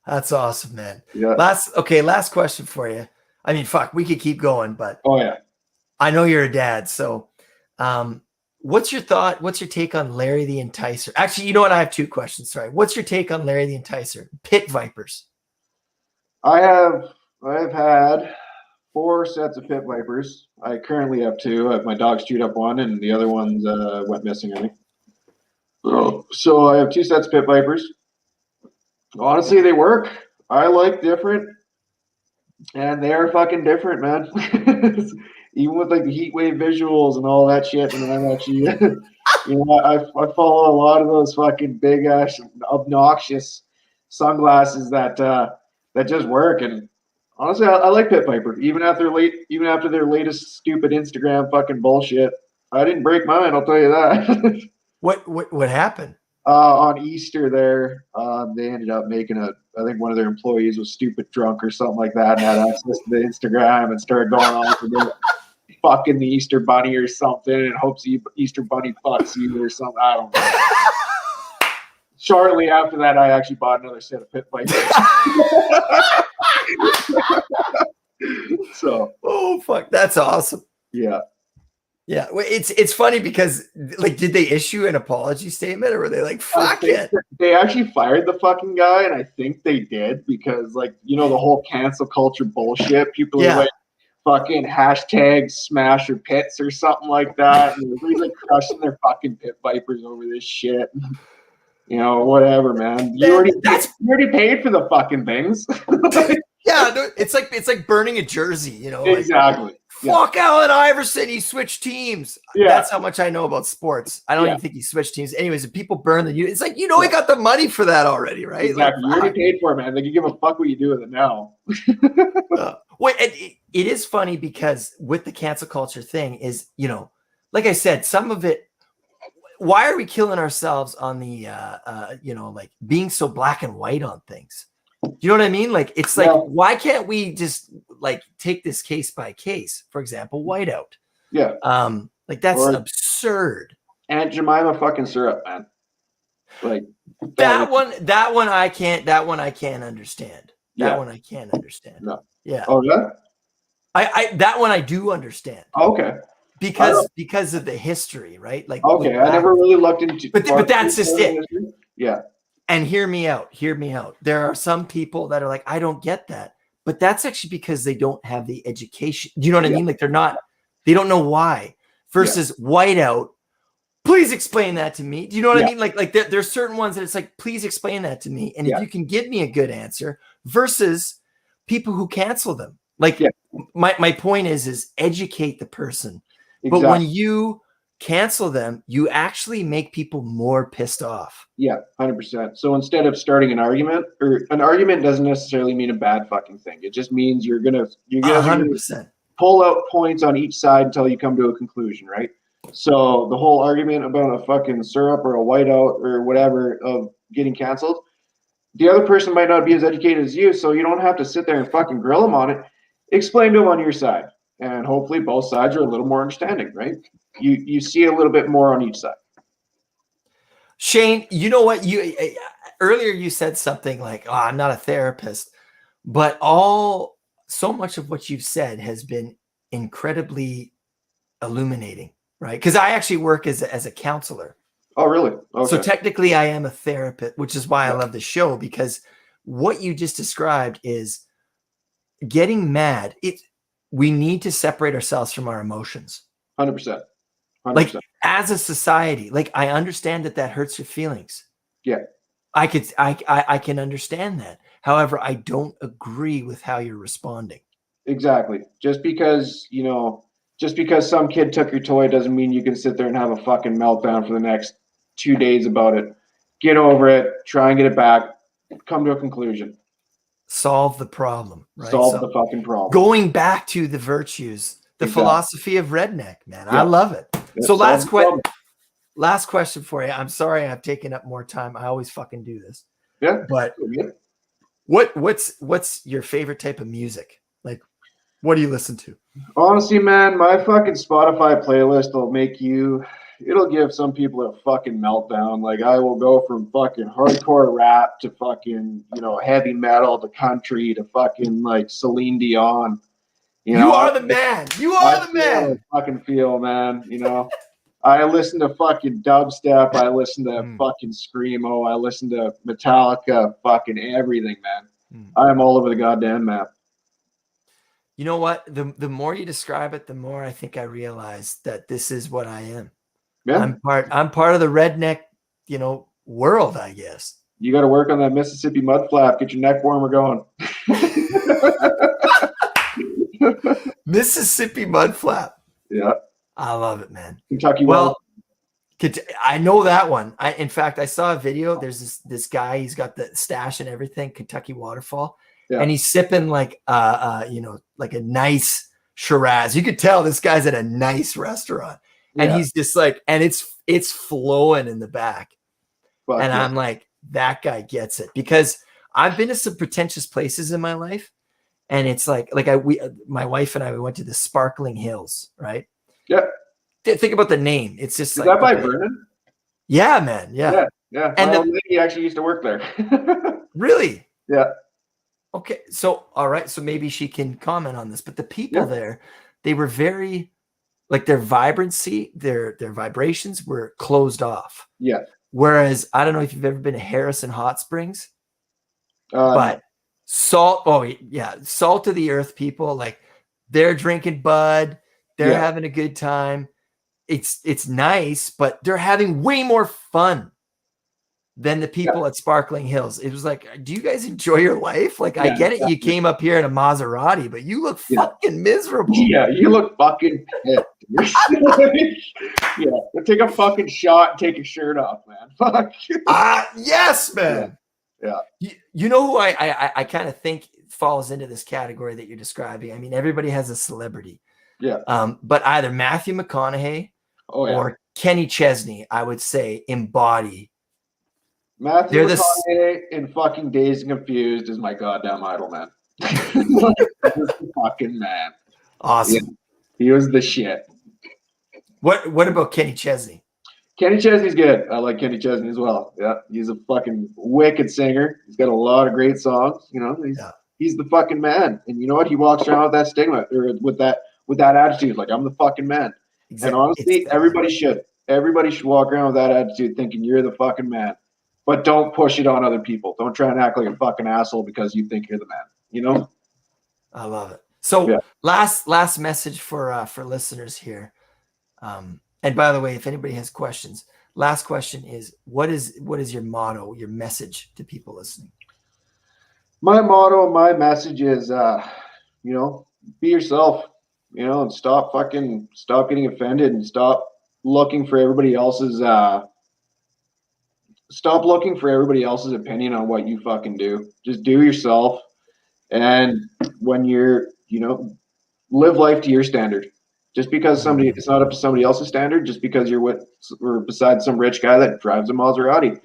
That's awesome, man. Yeah. Last question for you. I mean, we could keep going, but I know you're a dad, so what's your thought? What's your take on Larry the Enticer? Actually, you know what? I have two questions. Sorry. What's your take on Larry the Enticer? Pit vipers. I've had 4 sets of pit vipers. I currently have 2. My dog chewed up one, and the other one's went missing, I think. So I have 2 sets of pit vipers. Honestly, they work. I like different, and they are fucking different, man. Even with like the heat wave visuals and all that shit, and I'm actually, I follow a lot of those fucking big ass obnoxious sunglasses that just work. And honestly, I like Pit Viper. Even after their latest stupid Instagram fucking bullshit, I didn't break mine. I'll tell you that. What happened? On Easter there, they ended up making I think one of their employees was stupid drunk or something like that, and had access to the Instagram and started going on for fucking the Easter Bunny or something, and hopes the Easter Bunny fucks you or something. I don't know. Shortly after that, I actually bought another set of Pit Vipers. So. Oh fuck, that's awesome. Yeah. Yeah, it's funny because did they issue an apology statement, or were they like, fuck it? They actually fired the fucking guy, and I think they did because the whole cancel culture bullshit. People are like fucking hashtag smash your pits or something like that. And everybody's like crushing their fucking Pit Vipers over this shit. Whatever, man. You already paid for the fucking things. Yeah, it's like burning a jersey, Exactly. Fuck Allen Iverson, he switched teams. Yeah. That's how much I know about sports. I don't even think he switched teams. Anyways, if people burn it's like, he got the money for that already, right? Exactly. You already paid for it, man. They can give a fuck what you do with it now. It is funny because with the cancel culture thing is, like I said, some of it, why are we killing ourselves on the, being so black and white on things? Do you know what I mean? It's why can't we just take this case by case? For example, whiteout. Yeah. That's absurd. Aunt Jemima fucking syrup, man. That one I can't understand. That one I can't understand. No. Yeah. Oh yeah. I that one I do understand. Okay. because of the history, right? Like, okay, I never really looked into. But that's just it. Yeah. And hear me out. Hear me out. There are some people that are like, I don't get that. But that's actually because they don't have the education. Do you know what I mean? Like they don't know why. Versus whiteout. Please explain that to me. Do you know what I mean? Like there's certain ones that it's like, please explain that to me. And if you can give me a good answer versus people who cancel them. Like my point is educate the person. Exactly. But when you cancel them, you actually make people more pissed off. Yeah, 100%. So instead of starting an argument, or an argument doesn't necessarily mean a bad fucking thing. It just means you're gonna 100% pull out points on each side until you come to a conclusion, right? So the whole argument about a fucking syrup or a whiteout or whatever of getting canceled, the other person might not be as educated as you, so you don't have to sit there and fucking grill them on it. Explain to them on your side, and hopefully both sides are a little more understanding, right? You see a little bit more on each side. Shane, you know what? You earlier you said something like, "Oh, I'm not a therapist," but so much of what you've said has been incredibly illuminating, right? Because I actually work as a counselor. Oh, really? Okay. So technically, I am a therapist, which is why I love the show, because what you just described is getting mad. We need to separate ourselves from our emotions. 100%. 100%. Like as a society, like I understand that hurts your feelings. Yeah. I can understand that. However, I don't agree with how you're responding. Exactly. Just because some kid took your toy doesn't mean you can sit there and have a fucking meltdown for the next 2 days about it. Get over it. Try and get it back. Come to a conclusion. Solve the problem. Right? Solve the fucking problem. Going back to the virtues, the philosophy of Redneck, man. Yeah. I love it. Yeah, so last question for you. I'm sorry I've taken up more time. I always fucking do this. Yeah. But what's your favorite type of music? Like, what do you listen to? Honestly, man, my fucking Spotify playlist it'll give some people a fucking meltdown. Like, I will go from fucking hardcore rap to fucking, heavy metal to country to fucking like Celine Dion. You are the man. You are the man. I fucking feel, man. I listen to fucking dubstep. I listen to fucking screamo. I listen to Metallica. Fucking everything, man. I am all over the goddamn map. You know what? The more you describe it, the more I think I realize that this is what I am. Yeah. I'm part of the redneck, world, I guess. You got to work on that Mississippi mud flap. Get your neck warmer going. Mississippi mud flap. Yeah. I love it, man. Kentucky. Well, I know that one. In fact, I saw a video. There's this guy. He's got the stash and everything. Kentucky Waterfall, and he's sipping like like a nice Shiraz. You could tell this guy's at a nice restaurant, and he's just like, and it's flowing in the back, and I'm like, that guy gets it, because I've been to some pretentious places in my life, and it's like my wife and I, we went to the Sparkling Hills, right? Yeah. Think about the name. It's just is that by Vernon? Yeah, man. Yeah. And my lady actually used to work there. Really? Yeah. Okay. So, all right. So maybe she can comment on this. But the people there, they were very, like, their vibrancy, their vibrations were closed off. Yeah. Whereas, I don't know if you've ever been to Harrison Hot Springs, but salt of the earth people, like, they're drinking bud. They're having a good time. It's nice, but they're having way more fun than the people at Sparkling Hills. It was like, do you guys enjoy your life? Like, I get it. You came up here in a Maserati, but you look fucking miserable. Yeah, you look fucking pissed. Take a fucking shot and take your shirt off, man. Fuck. Yes, man. Yeah. You know who I kind of think falls into this category that you're describing? I mean, everybody has a celebrity. Yeah. But either Matthew McConaughey or Kenny Chesney, I would say, embody. Matthew McConaughey in fucking Dazed and Confused is my goddamn idol, man. Fucking man. Awesome. Yeah. He was the shit. What about Kenny Chesney? Kenny Chesney's good. I like Kenny Chesney as well. Yeah. He's a fucking wicked singer. He's got a lot of great songs. He's the fucking man. And you know what? He walks around with that stigma, or with that attitude, like, I'm the fucking man. And honestly, everybody should. Everybody should walk around with that attitude thinking you're the fucking man. But don't push it on other people. Don't try and act like a fucking asshole because you think you're the man. You know? I love it. So Yeah. last message for listeners here. And by the way, if anybody has questions, last question is what is your motto, your message to people listening? My motto, my message is you know, be yourself, you know, and stop getting offended and stop looking for everybody else's opinion on what you fucking do. Just do yourself. And when you're, you know, live life to your standard. Just because it's not up to somebody else's standard, just because you're with or beside some rich guy that drives a Maserati,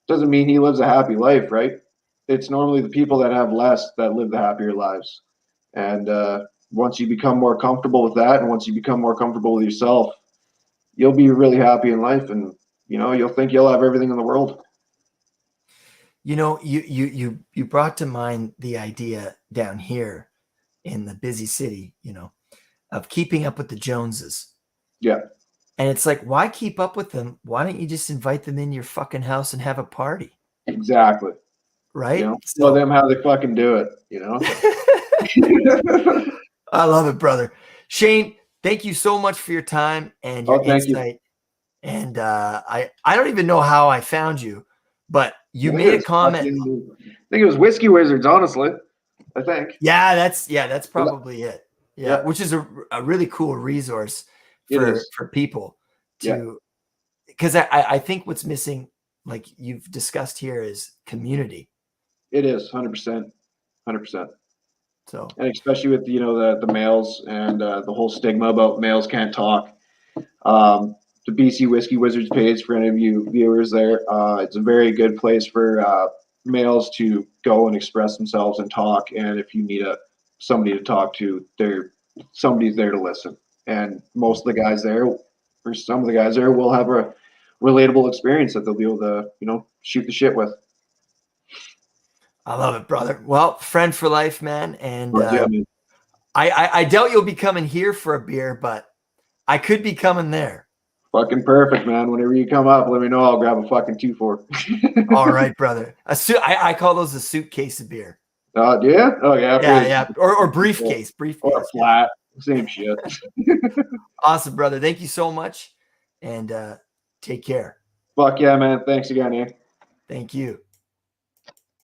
doesn't mean he lives a happy life, right? It's normally the people that have less that live the happier lives. And once you become more comfortable with that, and once you become more comfortable with yourself, you'll be really happy in life, and you know you'll think you'll have everything in the world. You know, you brought to mind the idea down here in the busy city, you know, of keeping up with the Joneses. Yeah. And it's like, why keep up with them? Why don't you just invite them in your fucking house and have a party? Exactly. Right? You know, show them how they fucking do it, you know? I love it, brother. Shane, thank you so much for your time and your insight. And I don't even know how I found you, but you made a comment. I think it was Whiskey Wizards, honestly. I think. Yeah, that's probably it. Yeah, which is a really cool resource for people to, because I think what's missing, like you've discussed here, is community. It is 100%. So, and especially with, you know, the males and the whole stigma about males can't talk. The BC Whiskey Wizards page, for any of you viewers there, it's a very good place for males to go and express themselves and talk. And if you need somebody to talk to, somebody's there to listen. And most of the guys there, or some of the guys there, will have a relatable experience that they'll be able to, you know, shoot the shit with. I love it, brother. Well, friend for life, man. And man. I doubt you'll be coming here for a beer, but I could be coming there. Fucking perfect, man. Whenever you come up, let me know. I'll grab a fucking 2-4. All right, brother. I call those a suitcase of beer. Yeah? Oh, yeah. Yeah. Or briefcase. Or flat. Same shit. Awesome, brother. Thank you so much. And take care. Fuck yeah, man. Thanks again, eh? Thank you.